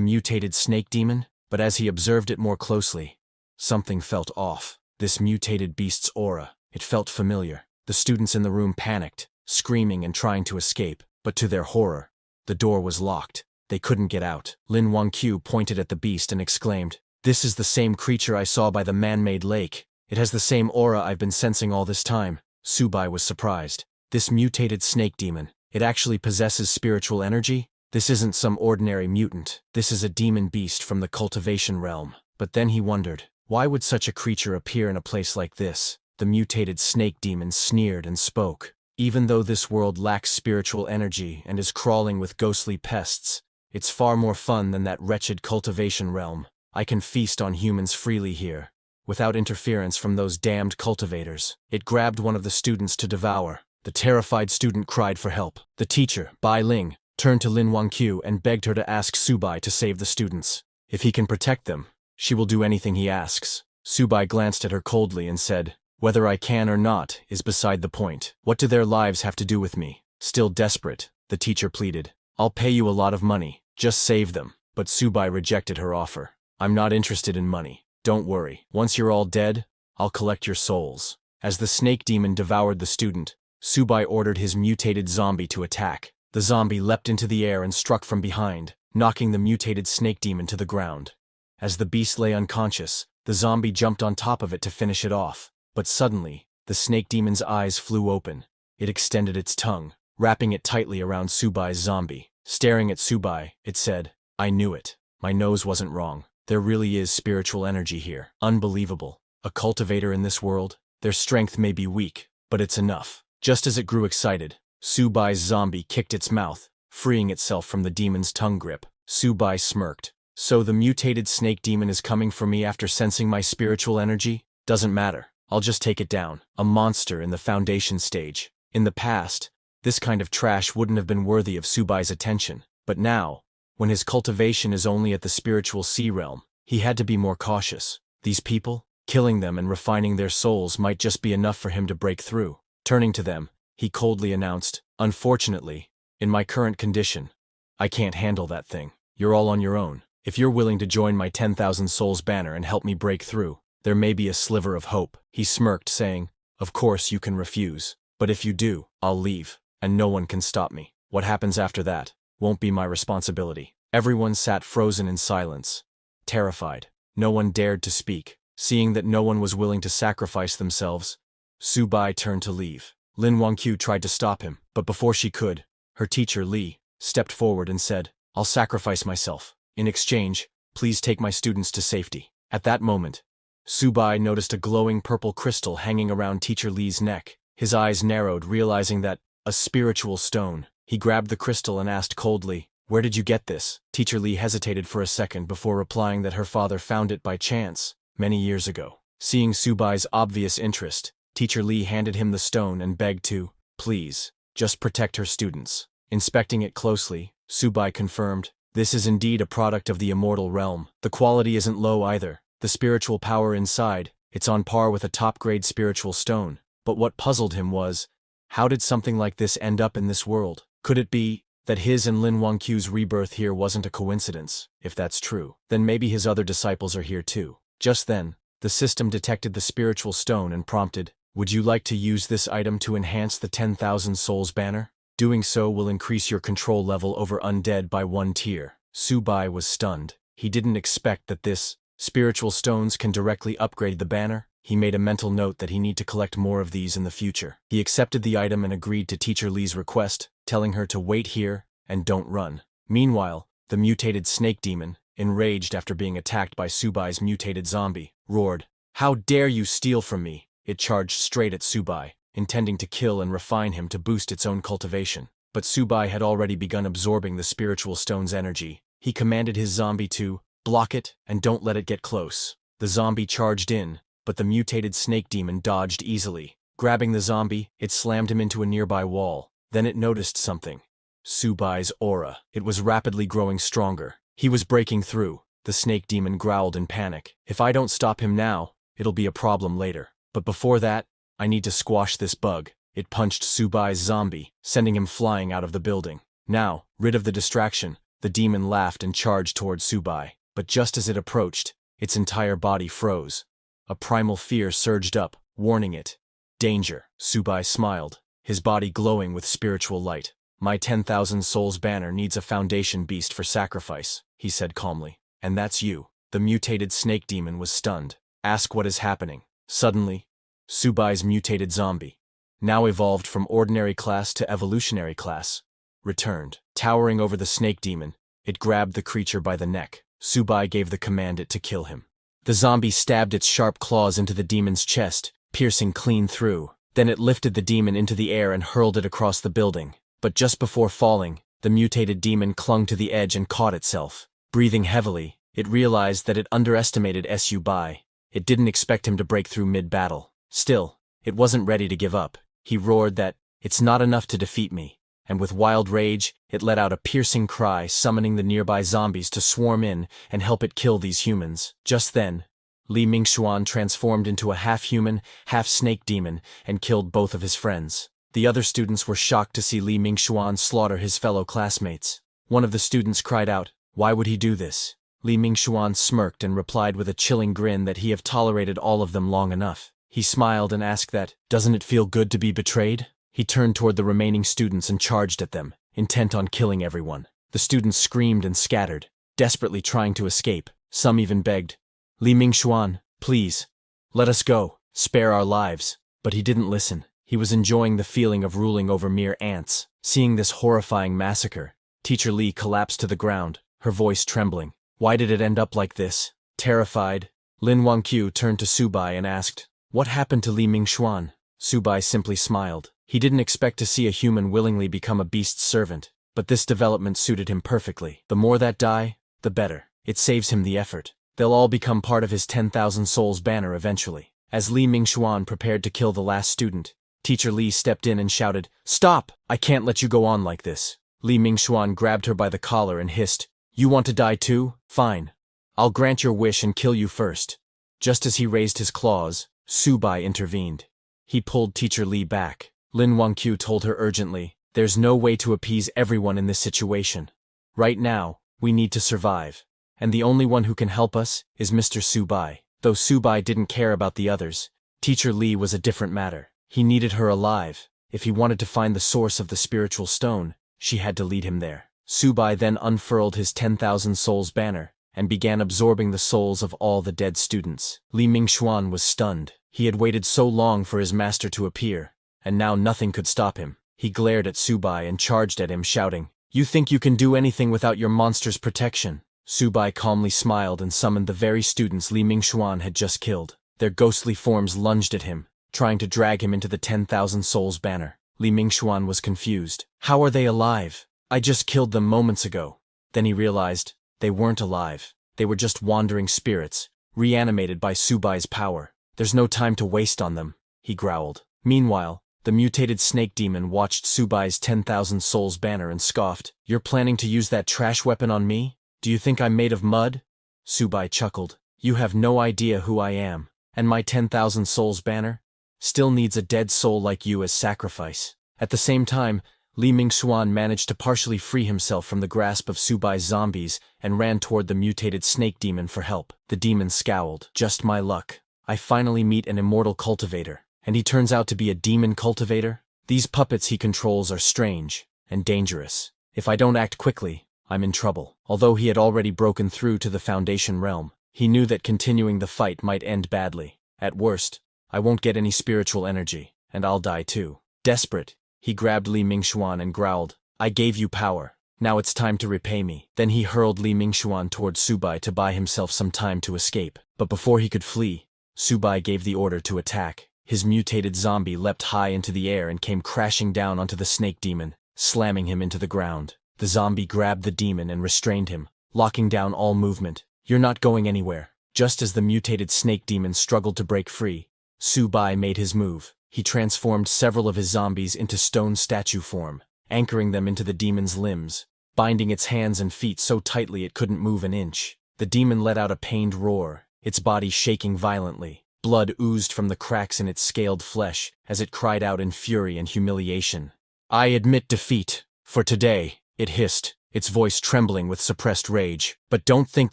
mutated snake demon? But as he observed it more closely, something felt off. This mutated beast's aura, it felt familiar. The students in the room panicked, screaming and trying to escape, but to their horror, the door was locked. They couldn't get out. Lin Wanqiu pointed at the beast and exclaimed, "This is the same creature I saw by the man-made lake. It has the same aura I've been sensing all this time." Subai was surprised. This mutated snake demon, it actually possesses spiritual energy? This isn't some ordinary mutant. This is a demon beast from the cultivation realm. But then he wondered, why would such a creature appear in a place like this? The mutated snake demon sneered and spoke. Even though this world lacks spiritual energy and is crawling with ghostly pests, it's far more fun than that wretched cultivation realm. I can feast on humans freely here, without interference from those damned cultivators. It grabbed one of the students to devour. The terrified student cried for help. The teacher, Bai Ling, turned to Lin Wanqiu and begged her to ask Subai to save the students. If he can protect them, she will do anything he asks. Subai glanced at her coldly and said, "Whether I can or not is beside the point. What do their lives have to do with me?" Still desperate, the teacher pleaded, "I'll pay you a lot of money. Just save them." But Subai rejected her offer. "I'm not interested in money. Don't worry. Once you're all dead, I'll collect your souls." As the snake demon devoured the student, Subai ordered his mutated zombie to attack. The zombie leapt into the air and struck from behind, knocking the mutated snake demon to the ground. As the beast lay unconscious, the zombie jumped on top of it to finish it off. But suddenly, the snake demon's eyes flew open. It extended its tongue, wrapping it tightly around Subai's zombie. Staring at Subai, it said, "I knew it. My nose wasn't wrong. There really is spiritual energy here. Unbelievable. A cultivator in this world? Their strength may be weak, but it's enough." Just as it grew excited, Subai's zombie kicked its mouth, freeing itself from the demon's tongue grip. Subai smirked. "So the mutated snake demon is coming for me after sensing my spiritual energy? Doesn't matter. I'll just take it down." A monster in the foundation stage. In the past, this kind of trash wouldn't have been worthy of Subai's attention. But now, when his cultivation is only at the spiritual sea realm, he had to be more cautious. These people, killing them and refining their souls might just be enough for him to break through. Turning to them, he coldly announced, "Unfortunately, in my current condition, I can't handle that thing. You're all on your own. If you're willing to join my 10,000 souls banner and help me break through, there may be a sliver of hope." He smirked, saying, "Of course you can refuse. But if you do, I'll leave, and no one can stop me. What happens after that won't be my responsibility." Everyone sat frozen in silence, terrified. No one dared to speak. Seeing that no one was willing to sacrifice themselves, Subai turned to leave. Lin Wanqiu tried to stop him, but before she could, her teacher, Li, stepped forward and said, "I'll sacrifice myself. In exchange, please take my students to safety." At that moment, Subai noticed a glowing purple crystal hanging around teacher Li's neck. His eyes narrowed, realizing that, a spiritual stone. He grabbed the crystal and asked coldly, "Where did you get this?" Teacher Li hesitated for a second before replying that her father found it by chance, many years ago. Seeing Subai's obvious interest, Teacher Li handed him the stone and begged to, "Please, just protect her students." Inspecting it closely, Subai confirmed, "This is indeed a product of the immortal realm. The quality isn't low either. The spiritual power inside, it's on par with a top-grade spiritual stone." But what puzzled him was, how did something like this end up in this world? Could it be that his and Lin Wanqiu's rebirth here wasn't a coincidence? If that's true, then maybe his other disciples are here too. Just then, the system detected the spiritual stone and prompted, "Would you like to use this item to enhance the 10,000 souls banner? Doing so will increase your control level over undead by 1 tier." Subai was stunned. He didn't expect that this spiritual stones can directly upgrade the banner. He made a mental note that he need to collect more of these in the future. He accepted the item and agreed to Teacher Li's request, telling her to wait here and don't run. Meanwhile, the mutated snake demon, enraged after being attacked by Subai's mutated zombie, roared, "How dare you steal from me!" It charged straight at Subai, intending to kill and refine him to boost its own cultivation. But Subai had already begun absorbing the spiritual stone's energy. He commanded his zombie to block it and don't let it get close. The zombie charged in, but the mutated snake demon dodged easily. Grabbing the zombie, it slammed him into a nearby wall. Then it noticed something. Subai's aura. It was rapidly growing stronger. He was breaking through. The snake demon growled in panic. "If I don't stop him now, it'll be a problem later. But before that, I need to squash this bug. It punched Subai's zombie, sending him flying out of the building. Now, rid of the distraction, the demon laughed and charged toward Subai. But just as it approached, its entire body froze. A primal fear surged up, warning it. Danger, Subai smiled, his body glowing with spiritual light. My 10,000 souls banner needs a foundation beast for sacrifice, he said calmly. And that's you. The mutated snake demon was stunned. Ask what is happening. Suddenly, Subai's mutated zombie, now evolved from ordinary class to evolutionary class, returned. Towering over the snake demon, it grabbed the creature by the neck. Subai gave the command it to kill him. The zombie stabbed its sharp claws into the demon's chest, piercing clean through. Then it lifted the demon into the air and hurled it across the building. But just before falling, the mutated demon clung to the edge and caught itself. Breathing heavily, it realized that it underestimated Subai. It didn't expect him to break through mid-battle. Still, it wasn't ready to give up. He roared that, "It's not enough to defeat me," and with wild rage, it let out a piercing cry, summoning the nearby zombies to swarm in and help it kill these humans. Just then, Li Mingxuan transformed into a half-human, half-snake demon and killed both of his friends. The other students were shocked to see Li Mingxuan slaughter his fellow classmates. One of the students cried out, "Why would he do this?" Li Mingxuan smirked and replied with a chilling grin that he had tolerated all of them long enough. He smiled and asked that, "Doesn't it feel good to be betrayed?" He turned toward the remaining students and charged at them, intent on killing everyone. The students screamed and scattered, desperately trying to escape. Some even begged, "Li Mingxuan, please, let us go, spare our lives." But he didn't listen. He was enjoying the feeling of ruling over mere ants. Seeing this horrifying massacre, Teacher Li collapsed to the ground, her voice trembling. Why did it end up like this? Terrified, Lin Wangqiu turned to Subai and asked, "What happened to Li Mingxuan?" Subai simply smiled. He didn't expect to see a human willingly become a beast's servant, but this development suited him perfectly. The more that die, the better. It saves him the effort. They'll all become part of his 10,000 souls banner eventually. As Li Mingxuan prepared to kill the last student, Teacher Li stepped in and shouted, "Stop! I can't let you go on like this." Li Mingxuan grabbed her by the collar and hissed, "You want to die too? Fine. I'll grant your wish and kill you first." Just as he raised his claws, Subai intervened. He pulled Teacher Li back. Lin Wangqiu told her urgently, "There's no way to appease everyone in this situation. Right now, we need to survive. And the only one who can help us is Mr. Subai." Though Subai didn't care about the others, Teacher Li was a different matter. He needed her alive. If he wanted to find the source of the spiritual stone, she had to lead him there. Subai then unfurled his 10,000 souls banner and began absorbing the souls of all the dead students. Li Mingxuan was stunned. He had waited so long for his master to appear, and now nothing could stop him. He glared at Subai and charged at him, shouting, "You think you can do anything without your monster's protection?" Subai calmly smiled and summoned the very students Li Mingxuan had just killed. Their ghostly forms lunged at him, trying to drag him into the 10,000 souls banner. Li Mingxuan was confused. "How are they alive? I just killed them moments ago." Then he realized, they weren't alive. They were just wandering spirits, reanimated by Subai's power. "There's no time to waste on them," he growled. Meanwhile, the mutated snake demon watched Subai's 10,000 souls banner and scoffed, "You're planning to use that trash weapon on me? Do you think I'm made of mud?" Subai chuckled. "You have no idea who I am, and my 10,000 souls banner still needs a dead soul like you as sacrifice." At the same time, Li Mingxuan managed to partially free himself from the grasp of Subai's zombies and ran toward the mutated snake demon for help. The demon scowled. "Just my luck. I finally meet an immortal cultivator, and he turns out to be a demon cultivator? These puppets he controls are strange and dangerous. If I don't act quickly, I'm in trouble." Although he had already broken through to the Foundation realm, he knew that continuing the fight might end badly. At worst, I won't get any spiritual energy, and I'll die too. Desperate, he grabbed Li Mingxuan and growled, "I gave you power. Now it's time to repay me." Then he hurled Li Mingxuan toward Subai to buy himself some time to escape. But before he could flee, Subai gave the order to attack. His mutated zombie leapt high into the air and came crashing down onto the snake demon, slamming him into the ground. The zombie grabbed the demon and restrained him, locking down all movement. "You're not going anywhere." Just as the mutated snake demon struggled to break free, Subai made his move. He transformed several of his zombies into stone statue form, anchoring them into the demon's limbs, binding its hands and feet so tightly it couldn't move an inch. The demon let out a pained roar, its body shaking violently. Blood oozed from the cracks in its scaled flesh as it cried out in fury and humiliation. "I admit defeat. For today," it hissed, its voice trembling with suppressed rage. "But don't think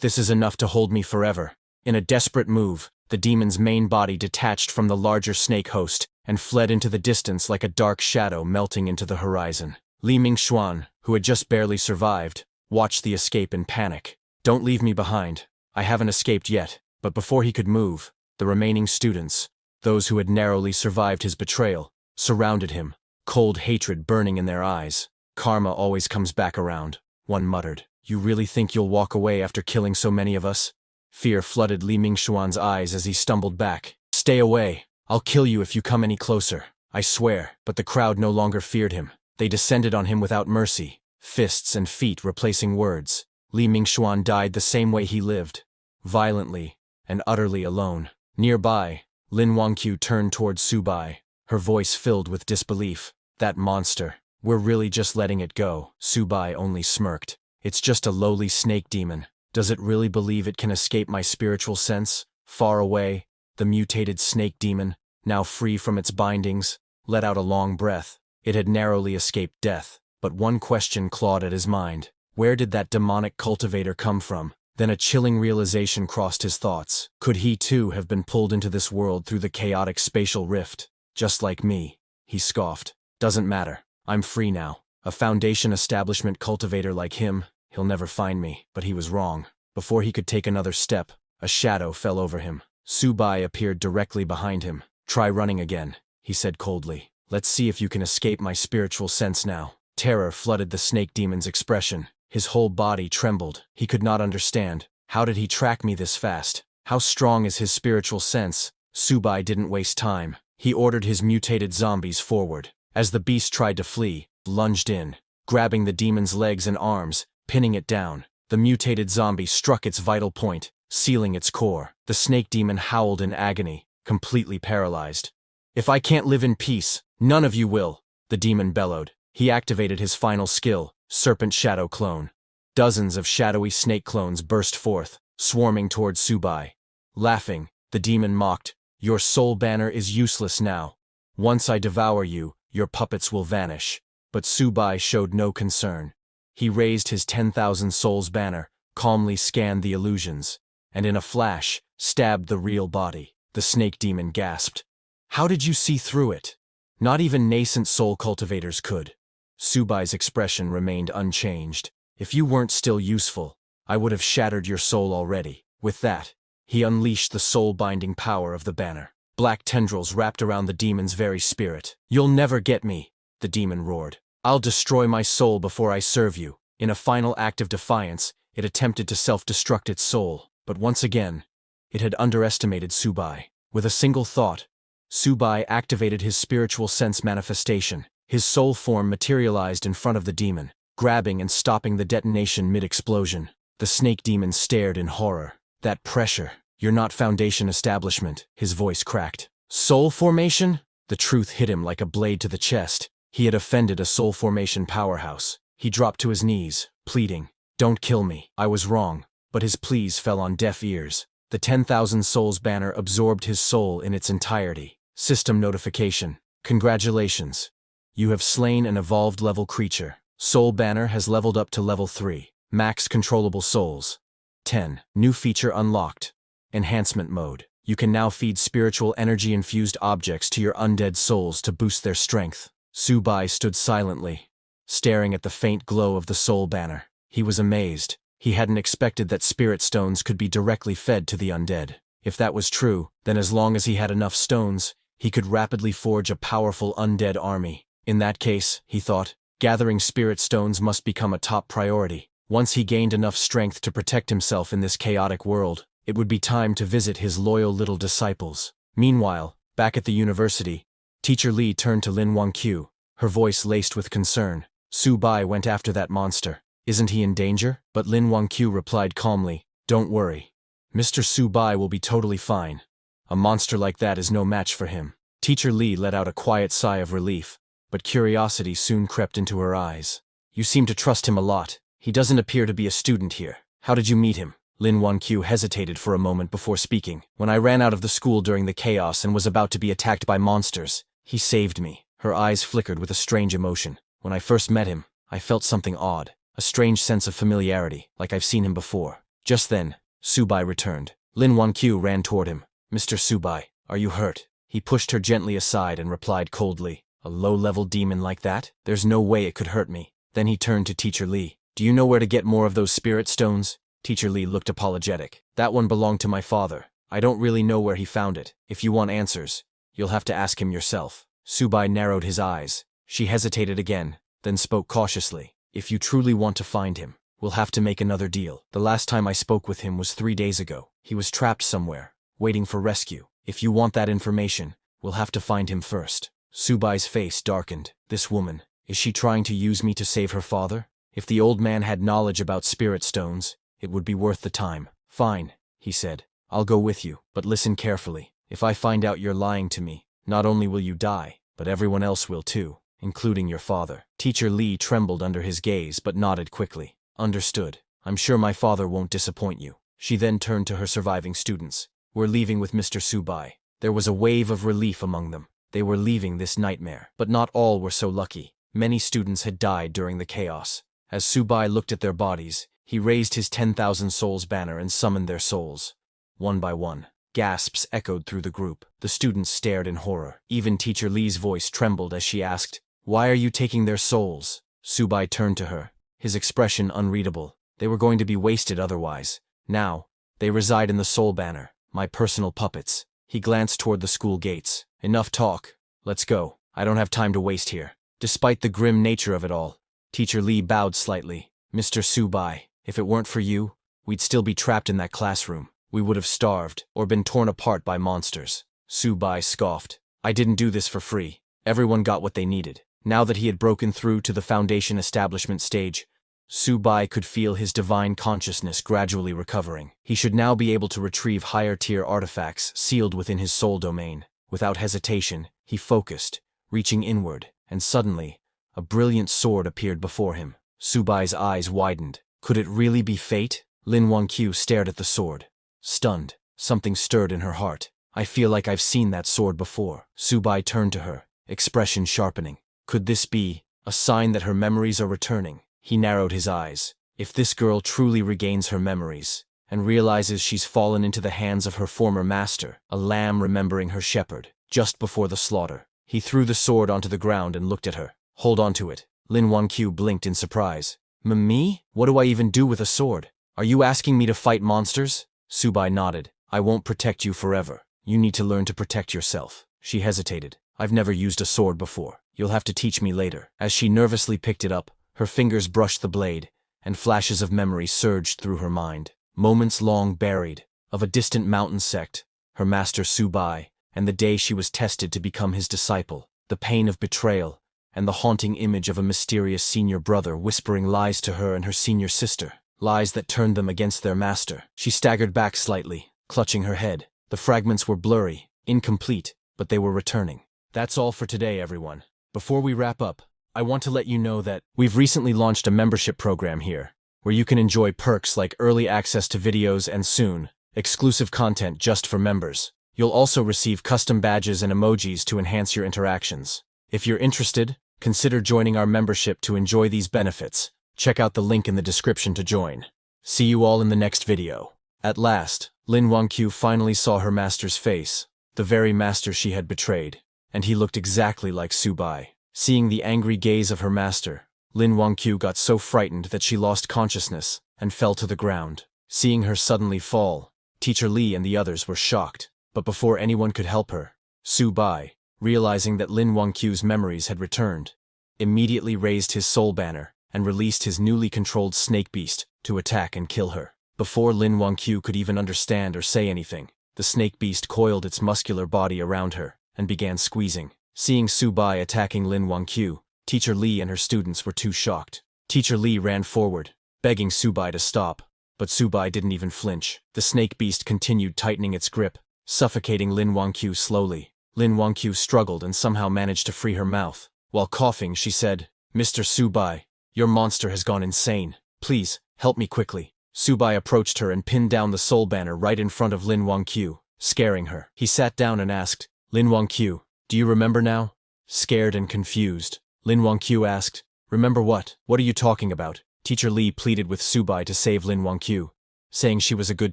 this is enough to hold me forever." In a desperate move, the demon's main body detached from the larger snake host and fled into the distance like a dark shadow melting into the horizon. Li Mingxuan, who had just barely survived, watched the escape in panic. "Don't leave me behind. I haven't escaped yet." But before he could move, the remaining students, those who had narrowly survived his betrayal, surrounded him, cold hatred burning in their eyes. "Karma always comes back around," one muttered. "You really think you'll walk away after killing so many of us?" Fear flooded Li Mingxuan's eyes as he stumbled back. "Stay away. I'll kill you if you come any closer. I swear." But the crowd no longer feared him. They descended on him without mercy, fists and feet replacing words. Li Mingxuan died the same way he lived, violently and utterly alone. Nearby, Lin Wangqiu turned toward Subai, her voice filled with disbelief. "That monster. We're really just letting it go." Subai only smirked. "It's just a lowly snake demon. Does it really believe it can escape my spiritual sense?" Far away, the mutated snake demon, now free from its bindings, let out a long breath. It had narrowly escaped death, but one question clawed at his mind. Where did that demonic cultivator come from? Then a chilling realization crossed his thoughts. Could he too have been pulled into this world through the chaotic spatial rift? "Just like me," he scoffed. "Doesn't matter. I'm free now. A Foundation establishment cultivator like him, he'll never find me." But he was wrong. Before he could take another step, a shadow fell over him. Subai appeared directly behind him. "Try running again," he said coldly. "Let's see if you can escape my spiritual sense now." Terror flooded the snake demon's expression. His whole body trembled. He could not understand. How did he track me this fast? How strong is his spiritual sense? Subai didn't waste time. He ordered his mutated zombies forward. As the beast tried to flee, lunged in, grabbing the demon's legs and arms, pinning it down. The mutated zombie struck its vital point, sealing its core. The snake demon howled in agony, completely paralyzed. "If I can't live in peace, none of you will," the demon bellowed. He activated his final skill, Serpent Shadow Clone. Dozens of shadowy snake clones burst forth, swarming towards Subai. Laughing, the demon mocked, "Your soul banner is useless now. Once I devour you, your puppets will vanish." But Subai showed no concern. He raised his 10,000 souls banner, calmly scanned the illusions, and in a flash, stabbed the real body. The snake demon gasped. "How did you see through it?" "Not even nascent soul cultivators could." Subai's expression remained unchanged. "If you weren't still useful, I would have shattered your soul already." With that, he unleashed the soul-binding power of the banner. Black tendrils wrapped around the demon's very spirit. "You'll never get me," the demon roared. "I'll destroy my soul before I serve you." In a final act of defiance, it attempted to self-destruct its soul, but once again, it had underestimated Subai. With a single thought, Subai activated his spiritual sense manifestation. His soul form materialized in front of the demon, grabbing and stopping the detonation mid-explosion. The snake demon stared in horror. "That pressure. You're not Foundation establishment," his voice cracked. "Soul formation?" The truth hit him like a blade to the chest. He had offended a soul formation powerhouse. He dropped to his knees, pleading, "Don't kill me. I was wrong." But his pleas fell on deaf ears. The 10,000 souls banner absorbed his soul in its entirety. System notification. "Congratulations. You have slain an evolved level creature. Soul banner has leveled up to level 3. Max controllable souls. 10. New feature unlocked. Enhancement mode. You can now feed spiritual energy-infused objects to your undead souls to boost their strength." Subai stood silently, staring at the faint glow of the soul banner. He was amazed. He hadn't expected that spirit stones could be directly fed to the undead. If that was true, then as long as he had enough stones, he could rapidly forge a powerful undead army. In that case, he thought, gathering spirit stones must become a top priority. Once he gained enough strength to protect himself in this chaotic world, it would be time to visit his loyal little disciples. Meanwhile, back at the university, Teacher Li turned to Lin Wangqiu, her voice laced with concern. "Subai went after that monster. Isn't he in danger?" But Lin Wangqiu replied calmly, "Don't worry. Mr. Subai will be totally fine. A monster like that is no match for him." Teacher Li let out a quiet sigh of relief, but curiosity soon crept into her eyes. "You seem to trust him a lot. He doesn't appear to be a student here. How did you meet him?" Lin Wanqiu hesitated for a moment before speaking. When I ran out of the school during the chaos and was about to be attacked by monsters, he saved me. Her eyes flickered with a strange emotion. When I first met him, I felt something odd, a strange sense of familiarity, like I've seen him before. Just then, Subai returned. Lin Wanqiu ran toward him. Mr. Subai, are you hurt? He pushed her gently aside and replied coldly, a low-level demon like that? There's no way it could hurt me. Then he turned to Teacher Li. Do you know where to get more of those spirit stones? Teacher Li looked apologetic. That one belonged to my father. I don't really know where he found it. If you want answers, you'll have to ask him yourself. Subai narrowed his eyes. She hesitated again, then spoke cautiously. If you truly want to find him, we'll have to make another deal. The last time I spoke with him was 3 days ago. He was trapped somewhere, waiting for rescue. If you want that information, we'll have to find him first. Subai's face darkened. This woman, is she trying to use me to save her father? If the old man had knowledge about spirit stones, it would be worth the time. Fine, he said. I'll go with you, but listen carefully. If I find out you're lying to me, not only will you die, but everyone else will too, including your father. Teacher Li trembled under his gaze but nodded quickly. Understood. I'm sure my father won't disappoint you. She then turned to her surviving students. We're leaving with Mr. Subai. There was a wave of relief among them. They were leaving this nightmare. But not all were so lucky. Many students had died during the chaos. As Subai looked at their bodies, he raised his 10,000 souls banner and summoned their souls. One by one, gasps echoed through the group. The students stared in horror. Even Teacher Li's voice trembled as she asked, "Why are you taking their souls?" Subai turned to her, his expression unreadable. They were going to be wasted otherwise. Now, they reside in the soul banner, my personal puppets. He glanced toward the school gates. Enough talk. Let's go. I don't have time to waste here. Despite the grim nature of it all, Teacher Li bowed slightly. Mr. Subai, if it weren't for you, we'd still be trapped in that classroom. We would have starved, or been torn apart by monsters. Subai scoffed. I didn't do this for free. Everyone got what they needed. Now that he had broken through to the Foundation establishment stage, Subai could feel his divine consciousness gradually recovering. He should now be able to retrieve higher-tier artifacts sealed within his soul domain. Without hesitation, he focused, reaching inward, and suddenly, a brilliant sword appeared before him. Subai's eyes widened. Could it really be fate? Lin Wanqiu stared at the sword. Stunned, something stirred in her heart. I feel like I've seen that sword before. Subai turned to her, expression sharpening. Could this be a sign that her memories are returning? He narrowed his eyes. If this girl truly regains her memories, and realizes she's fallen into the hands of her former master, a lamb remembering her shepherd, just before the slaughter. He threw the sword onto the ground and looked at her. Hold on to it. Lin Wanqiu blinked in surprise. Me? What do I even do with a sword? Are you asking me to fight monsters? Subai nodded. I won't protect you forever. You need to learn to protect yourself. She hesitated. I've never used a sword before. You'll have to teach me later. As she nervously picked it up, her fingers brushed the blade, and flashes of memory surged through her mind. Moments long buried, of a distant mountain sect, her master Subai, and the day she was tested to become his disciple, the pain of betrayal, and the haunting image of a mysterious senior brother whispering lies to her and her senior sister, lies that turned them against their master. She staggered back slightly, clutching her head. The fragments were blurry, incomplete, but they were returning. That's all for today, everyone. Before we wrap up, I want to let you know that we've recently launched a membership program here, where you can enjoy perks like early access to videos and soon, exclusive content just for members. You'll also receive custom badges and emojis to enhance your interactions. If you're interested, consider joining our membership to enjoy these benefits. Check out the link in the description to join. See you all in the next video. At last, Lin Wanqiu finally saw her master's face, the very master she had betrayed, and he looked exactly like Subai. Seeing the angry gaze of her master, Lin Wanqiu got so frightened that she lost consciousness and fell to the ground. Seeing her suddenly fall, Teacher Li and the others were shocked. But before anyone could help her, Subai, realizing that Lin Wanqiu's memories had returned, immediately raised his soul banner and released his newly controlled snake beast to attack and kill her. Before Lin Wanqiu could even understand or say anything, the snake beast coiled its muscular body around her and began squeezing. Seeing Subai attacking Lin Wanqiu, Teacher Li and her students were too shocked. Teacher Li ran forward, begging Subai to stop, but Subai didn't even flinch. The snake beast continued tightening its grip, suffocating Lin Wanqiu slowly. Lin Wanqiu struggled and somehow managed to free her mouth. While coughing, she said, "Mr. Subai, your monster has gone insane. Please, help me quickly." Subai approached her and pinned down the soul banner right in front of Lin Wangqiu, scaring her. He sat down and asked, Lin Wangqiu, do you remember now? Scared and confused, Lin Wangqiu asked, remember what? What are you talking about? Teacher Li pleaded with Subai to save Lin Wangqiu, saying she was a good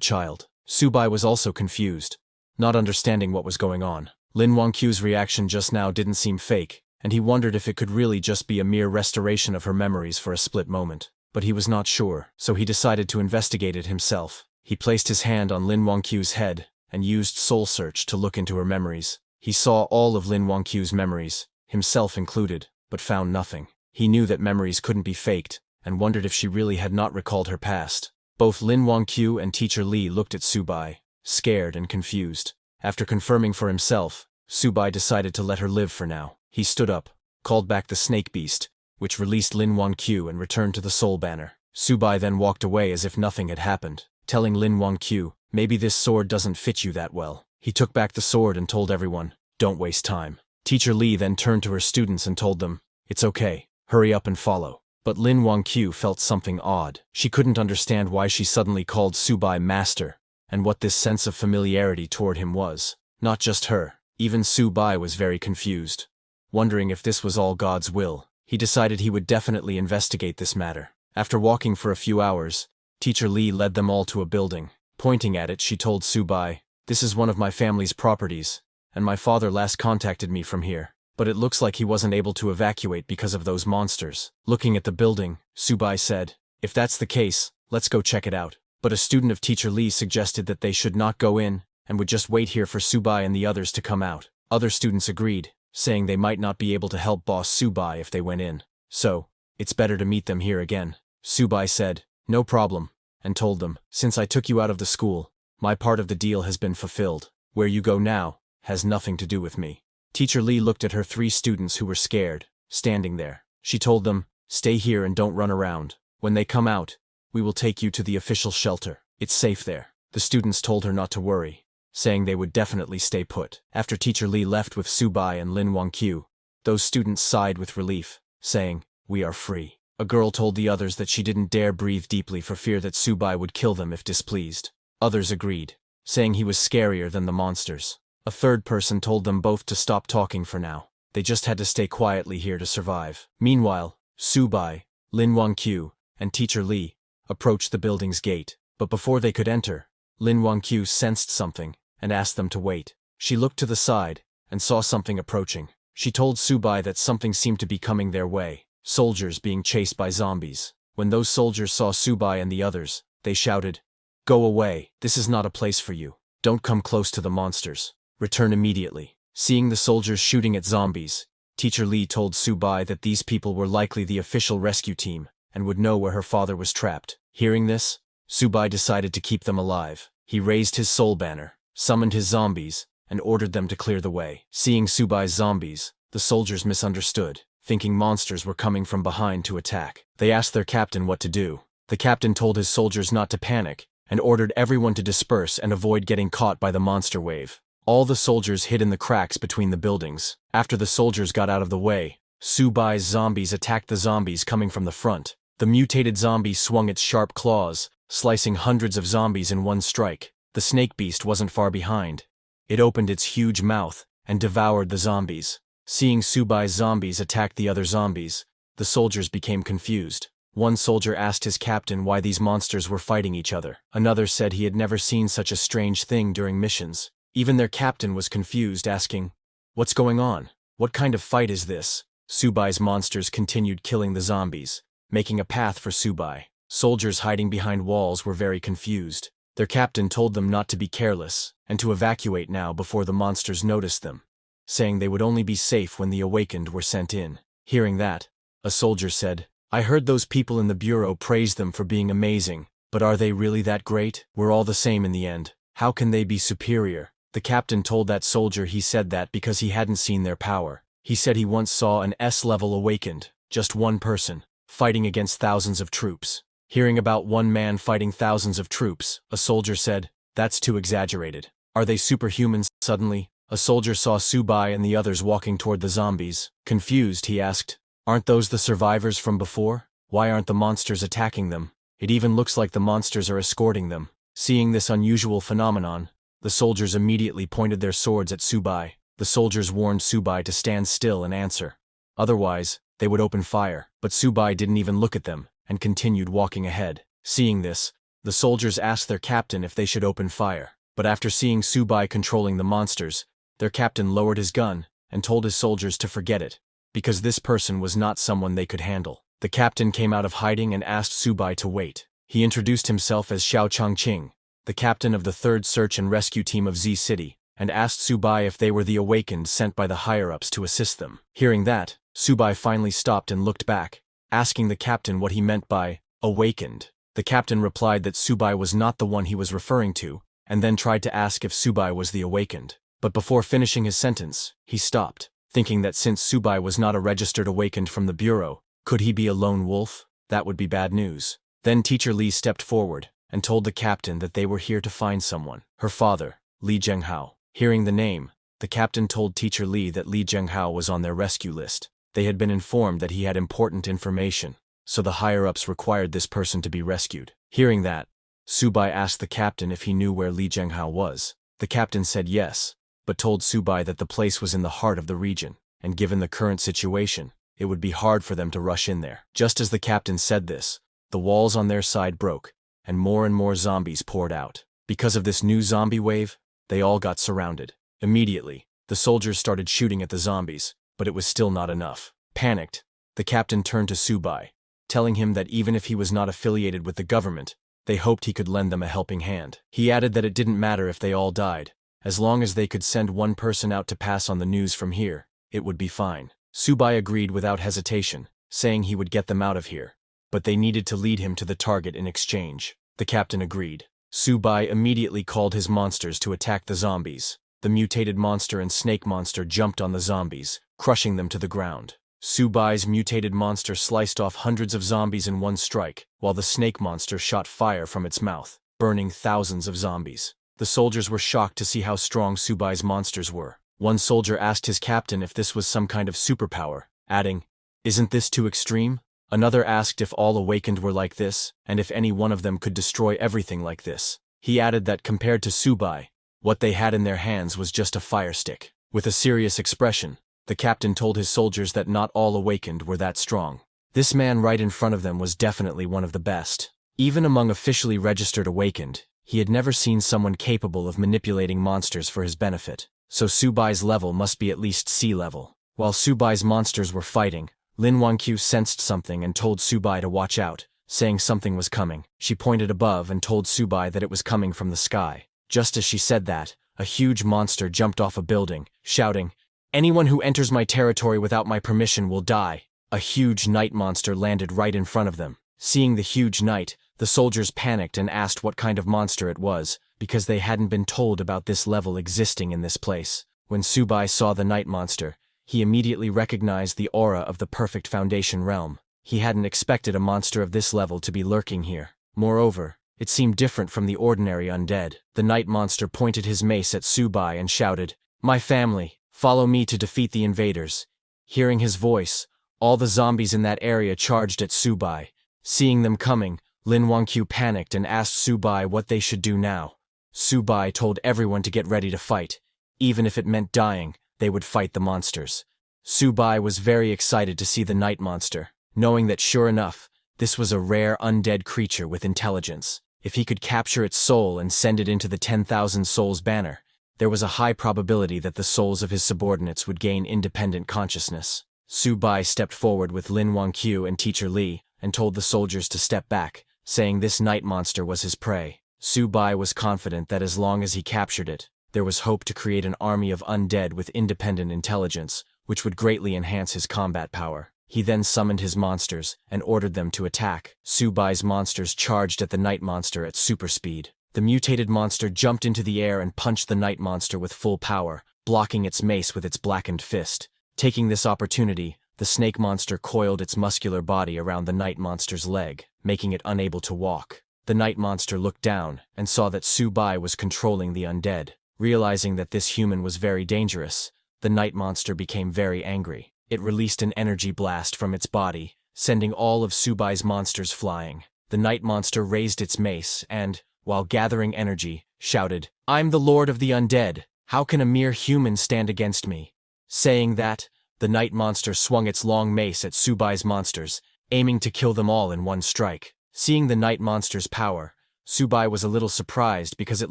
child. Subai was also confused, not understanding what was going on. Lin Wangqiu's reaction just now didn't seem fake, and he wondered if it could really just be a mere restoration of her memories for a split moment. But he was not sure, so he decided to investigate it himself. He placed his hand on Lin Wangqiu's head and used Soul Search to look into her memories. He saw all of Lin Wangqiu's memories, himself included, but found nothing. He knew that memories couldn't be faked, and wondered if she really had not recalled her past. Both Lin Wangqiu and Teacher Li looked at Subai, scared and confused. After confirming for himself, Subai decided to let her live for now. He stood up, called back the snake beast, which released Lin Wangqiu and returned to the soul banner. Subai then walked away as if nothing had happened, telling Lin Wangqiu, maybe this sword doesn't fit you that well. He took back the sword and told everyone, don't waste time. Teacher Li then turned to her students and told them, it's okay, hurry up and follow. But Lin Wangqiu felt something odd. She couldn't understand why she suddenly called Subai master, and what this sense of familiarity toward him was. Not just her, even Subai was very confused, wondering if this was all God's will. He decided he would definitely investigate this matter. After walking for a few hours, Teacher Li led them all to a building. Pointing at it, she told Subai, this is one of my family's properties, and my father last contacted me from here. But it looks like he wasn't able to evacuate because of those monsters. Looking at the building, Subai said, if that's the case, let's go check it out. But a student of Teacher Li suggested that they should not go in, and would just wait here for Subai and the others to come out. Other students agreed, saying they might not be able to help Boss Subai if they went in. So, it's better to meet them here again. Subai said, no problem, and told them, since I took you out of the school, my part of the deal has been fulfilled. Where you go now has nothing to do with me. Teacher Li looked at her 3 students who were scared, standing there. She told them, stay here and don't run around. When they come out, we will take you to the official shelter. It's safe there. The students told her not to worry, saying they would definitely stay put. After Teacher Li left with Subai and Lin Wangqiu, those students sighed with relief, saying, we are free. A girl told the others that she didn't dare breathe deeply for fear that Subai would kill them if displeased. Others agreed, saying he was scarier than the monsters. A third person told them both to stop talking for now. They just had to stay quietly here to survive. Meanwhile, Subai, Lin Wangqiu, and Teacher Li approached the building's gate. But before they could enter, Lin Wangqiu sensed something and asked them to wait. She looked to the side and saw something approaching. She told Subai that something seemed to be coming their way. Soldiers being chased by zombies. When those soldiers saw Subai and the others, they shouted, go away, this is not a place for you. Don't come close to the monsters. Return immediately. Seeing the soldiers shooting at zombies, Teacher Li told Subai that these people were likely the official rescue team and would know where her father was trapped. Hearing this, Subai decided to keep them alive. He raised his soul banner, summoned his zombies, and ordered them to clear the way. Seeing Subai's zombies, the soldiers misunderstood, thinking monsters were coming from behind to attack. They asked their captain what to do. The captain told his soldiers not to panic and ordered everyone to disperse and avoid getting caught by the monster wave. All the soldiers hid in the cracks between the buildings. After the soldiers got out of the way, Subai's zombies attacked the zombies coming from the front. The mutated zombie swung its sharp claws, slicing hundreds of zombies in one strike. The snake beast wasn't far behind. It opened its huge mouth and devoured the zombies. Seeing Subai's zombies attack the other zombies, the soldiers became confused. One soldier asked his captain why these monsters were fighting each other. Another said he had never seen such a strange thing during missions. Even their captain was confused, asking, what's going on? What kind of fight is this? Subai's monsters continued killing the zombies, making a path for Subai. Soldiers hiding behind walls were very confused. Their captain told them not to be careless, and to evacuate now before the monsters noticed them, saying they would only be safe when the awakened were sent in. Hearing that, a soldier said, I heard those people in the bureau praise them for being amazing, but are they really that great? We're all the same in the end. How can they be superior? The captain told that soldier he said that because he hadn't seen their power. He said he once saw an S-level awakened, just one person, fighting against thousands of troops. Hearing about one man fighting thousands of troops, a soldier said, that's too exaggerated. Are they superhumans? Suddenly, a soldier saw Subai and the others walking toward the zombies. Confused, he asked, aren't those the survivors from before? Why aren't the monsters attacking them? It even looks like the monsters are escorting them. Seeing this unusual phenomenon, the soldiers immediately pointed their swords at Subai. The soldiers warned Subai to stand still and answer. Otherwise, they would open fire. But Subai didn't even look at them and continued walking ahead. Seeing this, the soldiers asked their captain if they should open fire. But after seeing Subai controlling the monsters, their captain lowered his gun and told his soldiers to forget it, because this person was not someone they could handle. The captain came out of hiding and asked Subai to wait. He introduced himself as Xiao Changqing, the captain of the 3rd Search and Rescue Team of Z City, and asked Subai if they were the awakened sent by the higher-ups to assist them. Hearing that, Subai finally stopped and looked back, asking the captain what he meant by awakened. The captain replied that Subai was not the one he was referring to, and then tried to ask if Subai was the awakened. But before finishing his sentence, he stopped, thinking that since Subai was not a registered awakened from the bureau, could he be a lone wolf? That would be bad news. Then Teacher Li stepped forward and told the captain that they were here to find someone, her father, Li Zhenghao. Hearing the name, the captain told Teacher Li that Li Zhenghao was on their rescue list. They had been informed that he had important information, so the higher-ups required this person to be rescued. Hearing that, Subai asked the captain if he knew where Li Zhenghao was. The captain said yes, but told Subai that the place was in the heart of the region, and given the current situation, it would be hard for them to rush in there. Just as the captain said this, the walls on their side broke, and more zombies poured out. Because of this new zombie wave, they all got surrounded. Immediately, the soldiers started shooting at the zombies, but it was still not enough. Panicked, the captain turned to Subai, telling him that even if he was not affiliated with the government, they hoped he could lend them a helping hand. He added that it didn't matter if they all died, as long as they could send one person out to pass on the news from here, it would be fine. Subai agreed without hesitation, saying he would get them out of here, but they needed to lead him to the target in exchange. The captain agreed. Subai immediately called his monsters to attack the zombies. The mutated monster and snake monster jumped on the zombies, crushing them to the ground. Subai's mutated monster sliced off hundreds of zombies in one strike, while the snake monster shot fire from its mouth, burning thousands of zombies. The soldiers were shocked to see how strong Subai's monsters were. One soldier asked his captain if this was some kind of superpower, adding, "Isn't this too extreme?" Another asked if all awakened were like this, and if any one of them could destroy everything like this. He added that compared to Subai, what they had in their hands was just a fire stick. With a serious expression, the captain told his soldiers that not all awakened were that strong. This man right in front of them was definitely one of the best. Even among officially registered awakened, he had never seen someone capable of manipulating monsters for his benefit, so Subai's level must be at least C level. While Subai's monsters were fighting, Lin Wangqiu sensed something and told Subai to watch out, saying something was coming. She pointed above and told Subai that it was coming from the sky. Just as she said that, a huge monster jumped off a building, shouting, "Anyone who enters my territory without my permission will die." A huge night monster landed right in front of them. Seeing the huge night, the soldiers panicked and asked what kind of monster it was, because they hadn't been told about this level existing in this place. When Subai saw the night monster, he immediately recognized the aura of the perfect foundation realm. He hadn't expected a monster of this level to be lurking here. Moreover, it seemed different from the ordinary undead. The night monster pointed his mace at Subai and shouted, "My family, follow me to defeat the invaders." Hearing his voice, all the zombies in that area charged at Subai. Seeing them coming, Lin Wangqiu panicked and asked Subai what they should do now. Subai told everyone to get ready to fight. Even if it meant dying, they would fight the monsters. Subai was very excited to see the night monster, knowing that sure enough, this was a rare undead creature with intelligence. If he could capture its soul and send it into the 10,000 souls banner, there was a high probability that the souls of his subordinates would gain independent consciousness. Subai stepped forward with Lin Wangqiu and Teacher Li and told the soldiers to step back, saying this night monster was his prey. Subai was confident that as long as he captured it, there was hope to create an army of undead with independent intelligence, which would greatly enhance his combat power. He then summoned his monsters and ordered them to attack. Subai's monsters charged at the night monster at super speed. The mutated monster jumped into the air and punched the night monster with full power, blocking its mace with its blackened fist. Taking this opportunity, the snake monster coiled its muscular body around the night monster's leg, making it unable to walk. The night monster looked down and saw that Subai was controlling the undead. Realizing that this human was very dangerous, the night monster became very angry. It released an energy blast from its body, sending all of Subai's monsters flying. the night monster raised its mace and, while gathering energy, shouted, "I'm the lord of the undead. How can a mere human stand against me?" Saying that, the night monster swung its long mace at Subai's monsters, aiming to kill them all in one strike. Seeing the night monster's power, Subai was a little surprised because it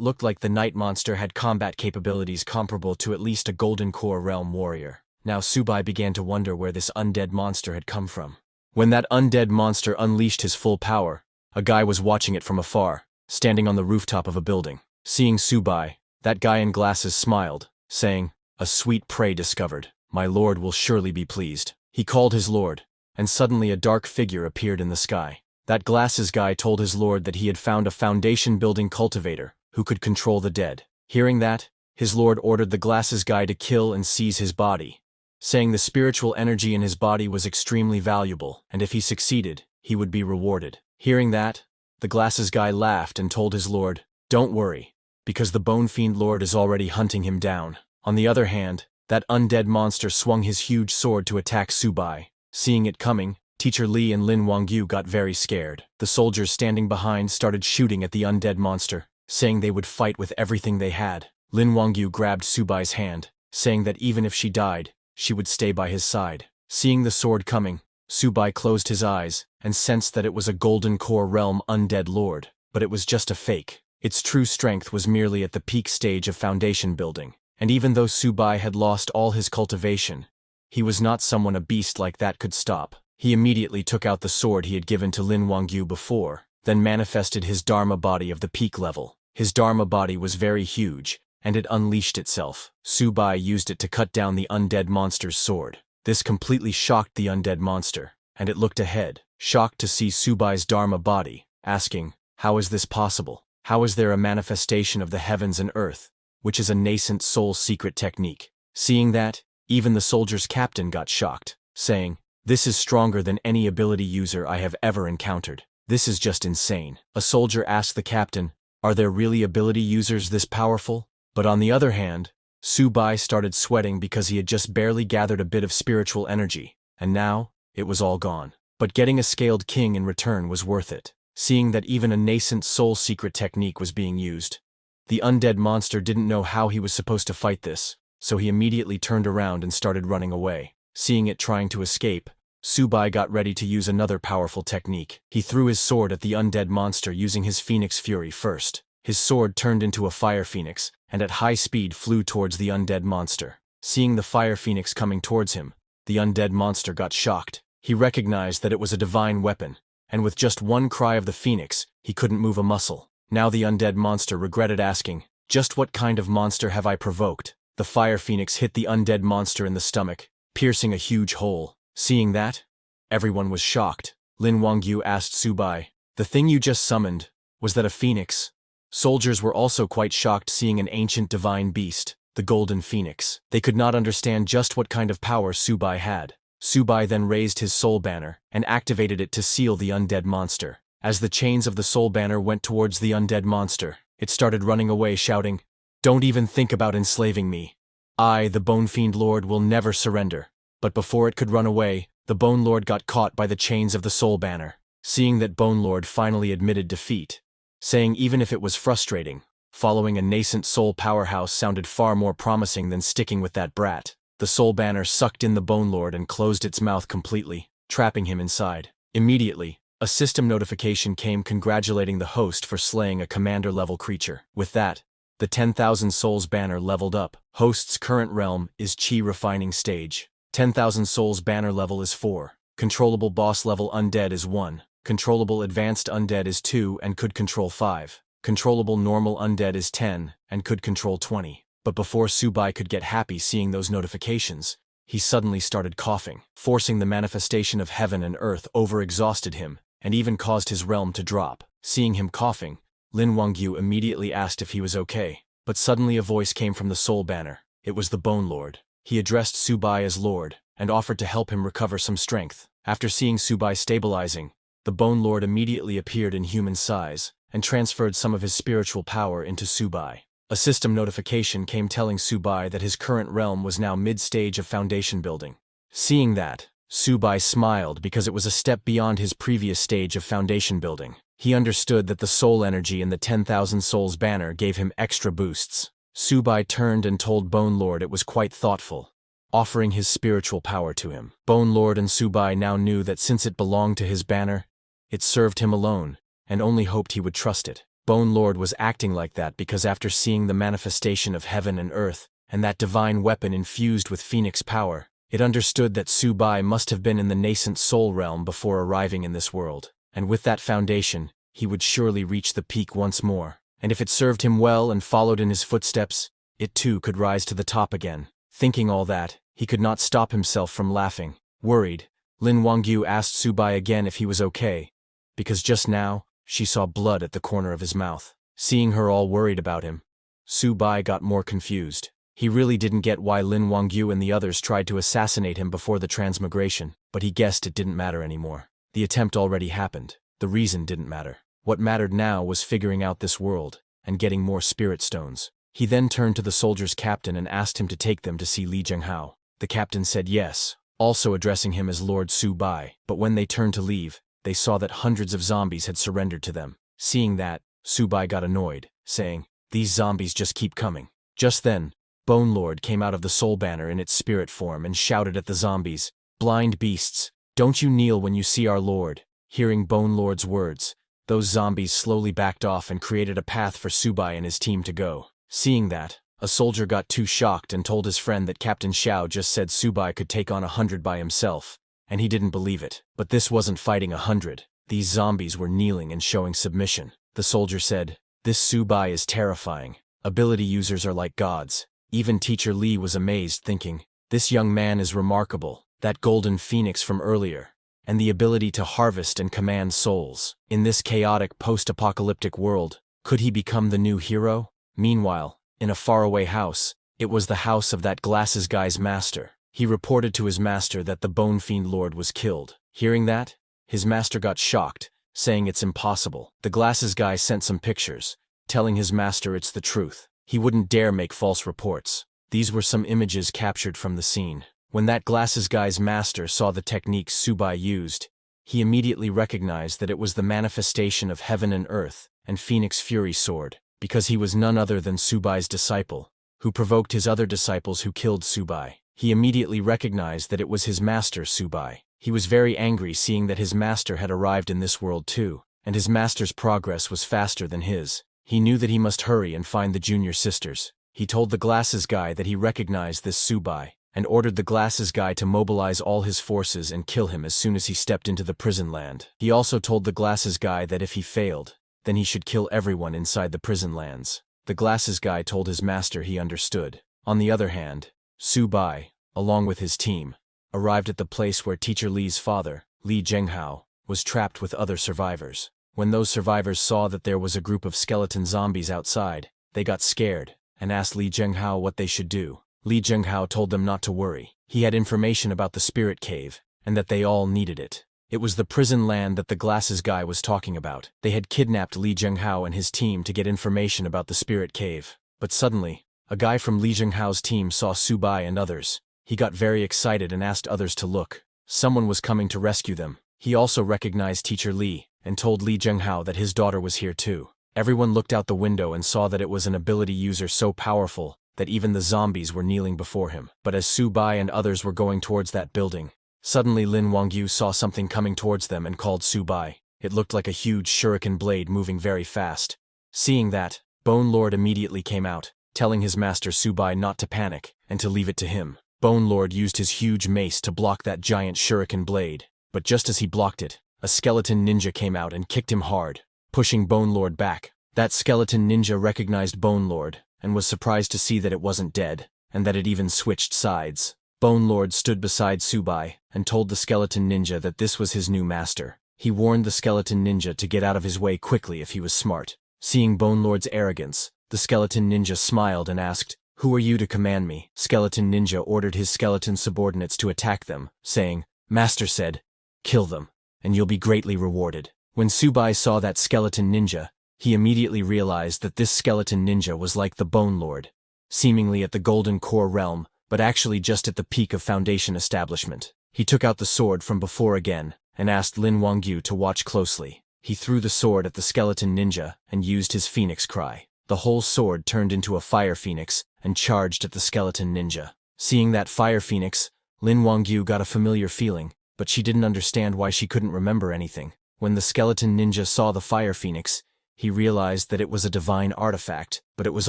looked like the night monster had combat capabilities comparable to at least a Golden Core realm warrior. Now Subai began to wonder where this undead monster had come from. When that undead monster unleashed his full power, a guy was watching it from afar, standing on the rooftop of a building. Seeing Subai, that guy in glasses smiled, saying, "A sweet prey discovered. My lord will surely be pleased." He called his lord, and suddenly a dark figure appeared in the sky. That glasses guy told his lord that he had found a foundation-building cultivator who could control the dead. Hearing that, his lord ordered the glasses guy to kill and seize his body, saying the spiritual energy in his body was extremely valuable, and if he succeeded, he would be rewarded. Hearing that, the glasses guy laughed and told his lord, "Don't worry, because the Bone Fiend Lord is already hunting him down." On the other hand, that undead monster swung his huge sword to attack Subai. Seeing it coming, Teacher Li and Lin Wangyu got very scared. The soldiers standing behind started shooting at the undead monster, saying they would fight with everything they had. Lin Wangyu grabbed Subai's hand, saying that even if she died, she would stay by his side. Seeing the sword coming, Subai closed his eyes and sensed that it was a Golden Core realm undead lord, but it was just a fake. Its true strength was merely at the peak stage of foundation building, and even though Subai had lost all his cultivation, he was not someone a beast like that could stop. He immediately took out the sword he had given to Lin Wangyu before, then manifested his Dharma body of the peak level. His Dharma body was very huge, and it unleashed itself. Subai used it to cut down the undead monster's sword. This completely shocked the undead monster, and it looked ahead, shocked to see Subai's Dharma body, asking, "How is this possible? How is there a manifestation of the heavens and earth, which is a nascent soul secret technique?" Seeing that, even the soldier's captain got shocked, saying, "This is stronger than any ability user I have ever encountered. This is just insane." A soldier asked the captain, "Are there really ability users this powerful?" But on the other hand, Subai started sweating because he had just barely gathered a bit of spiritual energy, and now, it was all gone. But getting a scaled king in return was worth it. Seeing that even a nascent soul secret technique was being used, the undead monster didn't know how he was supposed to fight this, so he immediately turned around and started running away. Seeing it trying to escape, Subai got ready to use another powerful technique. He threw his sword at the undead monster using his Phoenix Fury first. His sword turned into a fire phoenix, and at high speed flew towards the undead monster. Seeing the fire phoenix coming towards him, the undead monster got shocked. He recognized that it was a divine weapon, and with just one cry of the phoenix, he couldn't move a muscle. Now the undead monster regretted asking, "Just what kind of monster have I provoked?" The fire phoenix hit the undead monster in the stomach, piercing a huge hole. Seeing that, everyone was shocked. Lin Wangyu asked Subai, "The thing you just summoned, was that a phoenix?" Soldiers were also quite shocked seeing an ancient divine beast, the golden phoenix. They could not understand just what kind of power Subai had. Subai then raised his soul banner and activated it to seal the undead monster. As the chains of the soul banner went towards the undead monster, it started running away shouting, "Don't even think about enslaving me. I, the Bone Fiend Lord, will never surrender." But before it could run away, the Bone Lord got caught by the chains of the soul banner. Seeing that Bone Lord finally admitted defeat, saying even if it was frustrating, following a nascent soul powerhouse sounded far more promising than sticking with that brat. The soul banner sucked in the Bone Lord and closed its mouth completely, trapping him inside. Immediately, a system notification came congratulating the host for slaying a commander-level creature. With that, the 10,000 Souls banner leveled up. Host's current realm is Chi Refining Stage. 10,000 Souls banner level is 4. Controllable boss level undead is 1. Controllable advanced undead is 2 and could control 5. Controllable normal undead is 10 and could control 20. But before Subai could get happy seeing those notifications, he suddenly started coughing, forcing the manifestation of heaven and earth overexhausted him, and even caused his realm to drop. Seeing him coughing, Lin Wangyu immediately asked if he was okay, but suddenly a voice came from the soul banner. It was the Bone Lord. He addressed Subai as Lord, and offered to help him recover some strength. After seeing Subai stabilizing, the Bone Lord immediately appeared in human size, and transferred some of his spiritual power into Subai. A system notification came telling Subai that his current realm was now mid-stage of foundation building. Seeing that, Subai smiled because it was a step beyond his previous stage of foundation building. He understood that the soul energy in the 10,000 Souls banner gave him extra boosts. Subai turned and told Bone Lord it was quite thoughtful, offering his spiritual power to him. Bone Lord and Subai now knew that since it belonged to his banner, it served him alone, and only hoped he would trust it. Bone Lord was acting like that because after seeing the manifestation of heaven and earth, and that divine weapon infused with phoenix power, it understood that Subai must have been in the nascent soul realm before arriving in this world, and with that foundation, he would surely reach the peak once more. And if it served him well and followed in his footsteps, it too could rise to the top again. Thinking all that, he could not stop himself from laughing. Worried, Lin Wangyu asked Subai again if he was okay, because just now, she saw blood at the corner of his mouth. Seeing her all worried about him, Subai got more confused. He really didn't get why Lin Wangyu and the others tried to assassinate him before the transmigration, but he guessed it didn't matter anymore. The attempt already happened. The reason didn't matter. What mattered now was figuring out this world, and getting more spirit stones. He then turned to the soldier's captain and asked him to take them to see Li Zhenghao. The captain said yes, also addressing him as Lord Subai, but when they turned to leave, they saw that hundreds of zombies had surrendered to them. Seeing that, Subai got annoyed, saying, "These zombies just keep coming." Just then, Bone Lord came out of the soul banner in its spirit form and shouted at the zombies, "Blind beasts, don't you kneel when you see our lord." Hearing Bone Lord's words, those zombies slowly backed off and created a path for Subai and his team to go. Seeing that, a soldier got too shocked and told his friend that Captain Xiao just said Subai could take on 100 by himself, and he didn't believe it. But this wasn't fighting 100. These zombies were kneeling and showing submission. The soldier said, "This Subai is terrifying. Ability users are like gods." Even Teacher Li was amazed, thinking, "This young man is remarkable. That golden phoenix from earlier, and the ability to harvest and command souls. In this chaotic post-apocalyptic world, could he become the new hero?" Meanwhile, in a faraway house, it was the house of that glasses guy's master. He reported to his master that the Bone Fiend Lord was killed. Hearing that, his master got shocked, saying it's impossible. The glasses guy sent some pictures, telling his master it's the truth. He wouldn't dare make false reports. These were some images captured from the scene. When that glasses guy's master saw the techniques Subai used, he immediately recognized that it was the manifestation of heaven and earth and Phoenix Fury Sword, because he was none other than Subai's disciple, who provoked his other disciples who killed Subai. He immediately recognized that it was his master Subai. He was very angry seeing that his master had arrived in this world too, and his master's progress was faster than his. He knew that he must hurry and find the junior sisters. He told the glasses guy that he recognized this Subai, and ordered the glasses guy to mobilize all his forces and kill him as soon as he stepped into the prison land. He also told the glasses guy that if he failed, then he should kill everyone inside the prison lands. The glasses guy told his master he understood. On the other hand, Subai, along with his team, arrived at the place where Teacher Li's father, Li Zhenghao, was trapped with other survivors. When those survivors saw that there was a group of skeleton zombies outside, they got scared and asked Li Zhenghao what they should do. Li Zhenghao told them not to worry. He had information about the spirit cave, and that they all needed it. It was the prison land that the glasses guy was talking about. They had kidnapped Li Zhenghao and his team to get information about the spirit cave. But suddenly, a guy from Li Zhenghao's team saw Subai and others. He got very excited and asked others to look. Someone was coming to rescue them. He also recognized Teacher Li, and told Li Zhenghao that his daughter was here too. Everyone looked out the window and saw that it was an ability user so powerful that even the zombies were kneeling before him. But as Subai and others were going towards that building, suddenly Lin Wangyu saw something coming towards them and called Subai. It looked like a huge shuriken blade moving very fast. Seeing that, Bone Lord immediately came out, telling his master Subai not to panic and to leave it to him. Bone Lord used his huge mace to block that giant shuriken blade, but just as he blocked it, a skeleton ninja came out and kicked him hard, pushing Bone Lord back. That skeleton ninja recognized Bone Lord, and was surprised to see that it wasn't dead, and that it even switched sides. Bone Lord stood beside Subai, and told the skeleton ninja that this was his new master. He warned the skeleton ninja to get out of his way quickly if he was smart. Seeing Bone Lord's arrogance, the skeleton ninja smiled and asked, "Who are you to command me?" Skeleton ninja ordered his skeleton subordinates to attack them, saying, "Master said, kill them, and you'll be greatly rewarded." When Subai saw that skeleton ninja, he immediately realized that this skeleton ninja was like the Bone Lord, seemingly at the Golden Core realm, but actually just at the peak of Foundation establishment. He took out the sword from before again, and asked Lin Wangyu to watch closely. He threw the sword at the skeleton ninja and used his phoenix cry. The whole sword turned into a fire phoenix and charged at the skeleton ninja. Seeing that fire phoenix, Lin Wangyu got a familiar feeling, but she didn't understand why she couldn't remember anything. When the skeleton ninja saw the fire phoenix, he realized that it was a divine artifact, but it was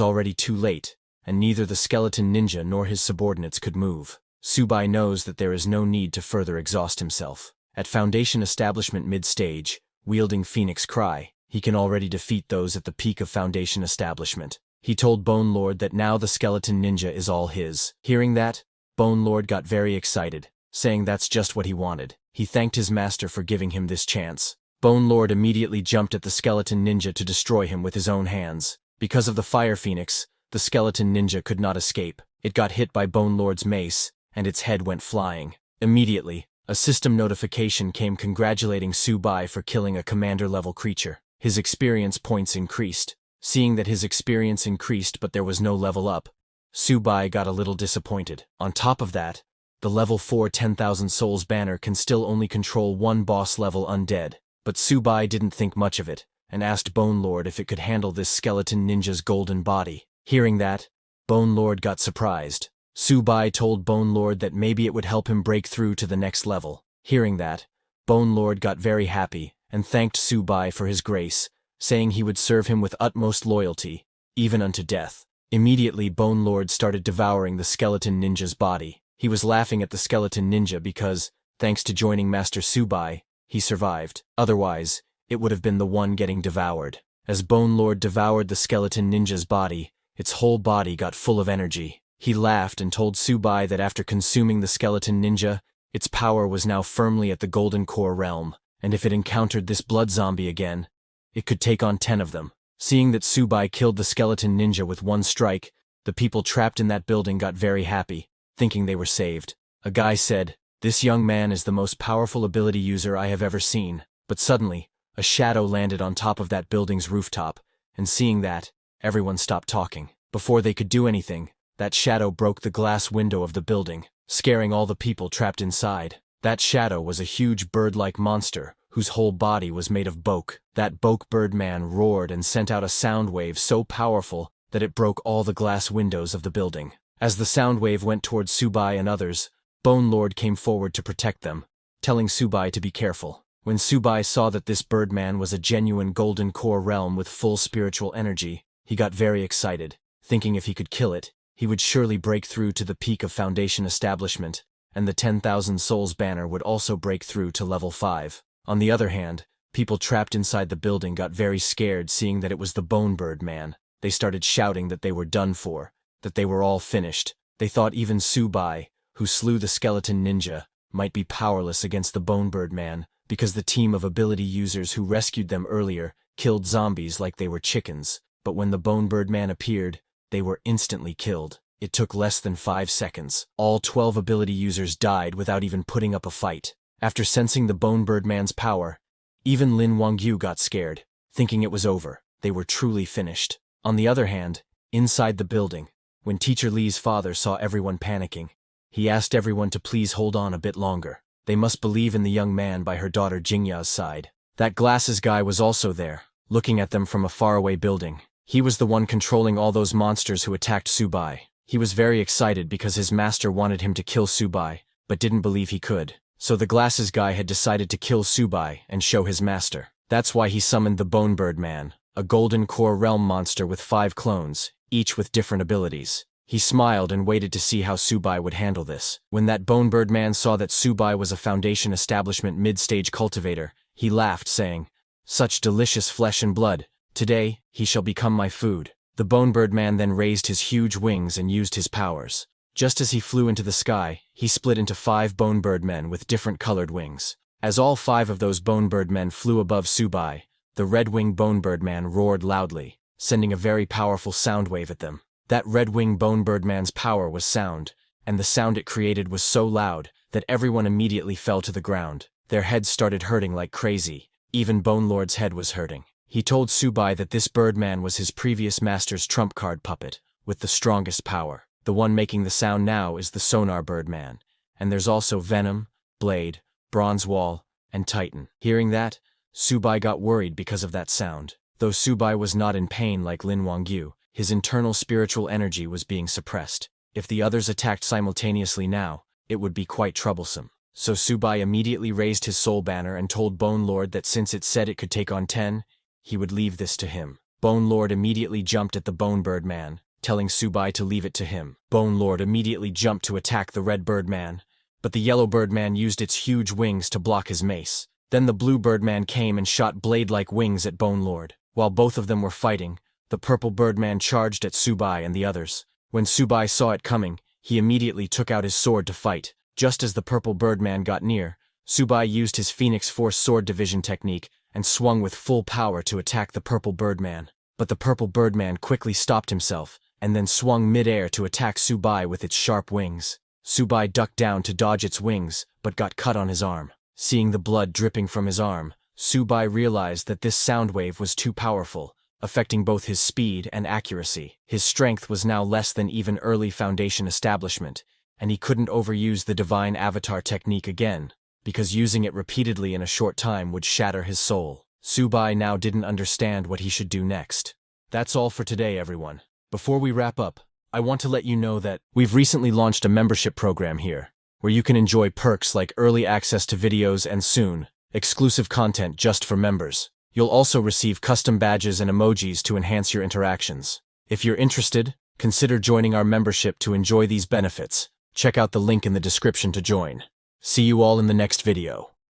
already too late, and neither the skeleton ninja nor his subordinates could move. Subai knows that there is no need to further exhaust himself. At Foundation Establishment mid-stage, wielding Phoenix Cry, he can already defeat those at the peak of Foundation Establishment. He told Bone Lord that now the skeleton ninja is all his. Hearing that, Bone Lord got very excited, saying that's just what he wanted. He thanked his master for giving him this chance. Bone Lord immediately jumped at the skeleton ninja to destroy him with his own hands. Because of the fire phoenix, the skeleton ninja could not escape. It got hit by Bone Lord's mace, and its head went flying. Immediately, a system notification came congratulating Subai for killing a commander-level creature. His experience points increased. Seeing that his experience increased but there was no level up, Subai got a little disappointed. On top of that, the level 4 10,000 Souls banner can still only control one boss-level undead. But Subai didn't think much of it, and asked Bone Lord if it could handle this skeleton ninja's golden body. Hearing that, Bone Lord got surprised. Subai told Bone Lord that maybe it would help him break through to the next level. Hearing that, Bone Lord got very happy, and thanked Subai for his grace, saying he would serve him with utmost loyalty, even unto death. Immediately Bone Lord started devouring the skeleton ninja's body. He was laughing at the skeleton ninja because, thanks to joining Master Subai, he survived. Otherwise, it would have been the one getting devoured. As Bone Lord devoured the skeleton ninja's body, its whole body got full of energy. He laughed and told Subai that after consuming the skeleton ninja, its power was now firmly at the Golden Core realm, and if it encountered this blood zombie again, it could take on 10 of them. Seeing that Subai killed the skeleton ninja with one strike, the people trapped in that building got very happy, thinking they were saved. A guy said, "This young man is the most powerful ability user I have ever seen." But suddenly, a shadow landed on top of that building's rooftop, and seeing that, everyone stopped talking. Before they could do anything, that shadow broke the glass window of the building, scaring all the people trapped inside. That shadow was a huge bird-like monster, whose whole body was made of Boke. That Boke Birdman roared and sent out a sound wave so powerful that it broke all the glass windows of the building. As the sound wave went towards Subai and others, Bone Lord came forward to protect them, telling Subai to be careful. When Subai saw that this Birdman was a genuine Golden Core realm with full spiritual energy, he got very excited, thinking if he could kill it, he would surely break through to the peak of Foundation Establishment, and the 10,000 Souls banner would also break through to level 5. On the other hand, people trapped inside the building got very scared seeing that it was the Bone Birdman. They started shouting that they were done for, that they were all finished. They thought even Subai, who slew the skeleton ninja, might be powerless against the Bone Birdman, because the team of ability users who rescued them earlier killed zombies like they were chickens. But when the Bone Birdman appeared, they were instantly killed. It took less than 5 seconds. All 12 ability users died without even putting up a fight. After sensing the Bone Birdman's power, even Lin Wangyu got scared, thinking it was over. They were truly finished. On the other hand, inside the building, when Teacher Li's father saw everyone panicking, he asked everyone to please hold on a bit longer. They must believe in the young man by her daughter Jingya's side. That glasses guy was also there, looking at them from a faraway building. He was the one controlling all those monsters who attacked Subai. He was very excited because his master wanted him to kill Subai, but didn't believe he could. So the glasses guy had decided to kill Subai and show his master. That's why he summoned the Bone Birdman, a Golden Core realm monster with 5 clones, each with different abilities. He smiled and waited to see how Subai would handle this. When that Bone Birdman saw that Subai was a Foundation Establishment mid-stage cultivator, he laughed, saying, "Such delicious flesh and blood. Today, he shall become my food." The Bone Birdman then raised his huge wings and used his powers. Just as he flew into the sky, he split into 5 Bone Birdmen with different colored wings. As all 5 of those Bone Birdmen flew above Subai, the red-winged Bone Birdman roared loudly, sending a very powerful sound wave at them. That red-winged Bone Birdman's power was sound, and the sound it created was so loud that everyone immediately fell to the ground. Their heads started hurting like crazy. Even Bone Lord's head was hurting. He told Subai that this Birdman was his previous master's trump card puppet, with the strongest power. The one making the sound now is the Sonar Birdman, and there's also Venom, Blade, Bronze Wall, and Titan. Hearing that, Subai got worried because of that sound. Though Subai was not in pain like Lin Wangyu, his internal spiritual energy was being suppressed. If the others attacked simultaneously now, it would be quite troublesome. So Subai immediately raised his soul banner and told Bone Lord that since it said it could take on 10, he would leave this to him. Bone Lord immediately jumped at the Bone Bird Man, telling Subai to leave it to him. Bone Lord immediately jumped to attack the Red Bird Man, but the Yellow Bird Man used its huge wings to block his mace. Then the Blue Bird Man came and shot blade-like wings at Bone Lord. While both of them were fighting, the Purple Bird Man charged at Subai and the others. When Subai saw it coming, he immediately took out his sword to fight. Just as the Purple Bird Man got near, Subai used his Phoenix Force sword division technique and swung with full power to attack the Purple Bird Man. But the Purple Bird Man quickly stopped himself and then swung mid-air to attack Subai with its sharp wings. Subai ducked down to dodge its wings, but got cut on his arm. Seeing the blood dripping from his arm, Subai realized that this sound wave was too powerful, affecting both his speed and accuracy. His strength was now less than even early Foundation establishment, and he couldn't overuse the Divine Avatar technique again, because using it repeatedly in a short time would shatter his soul. Subai now didn't understand what he should do next. That's all for today, everyone. Before we wrap up, I want to let you know that we've recently launched a membership program here, where you can enjoy perks like early access to videos and soon, exclusive content just for members. You'll also receive custom badges and emojis to enhance your interactions. If you're interested, consider joining our membership to enjoy these benefits. Check out the link in the description to join. See you all in the next video.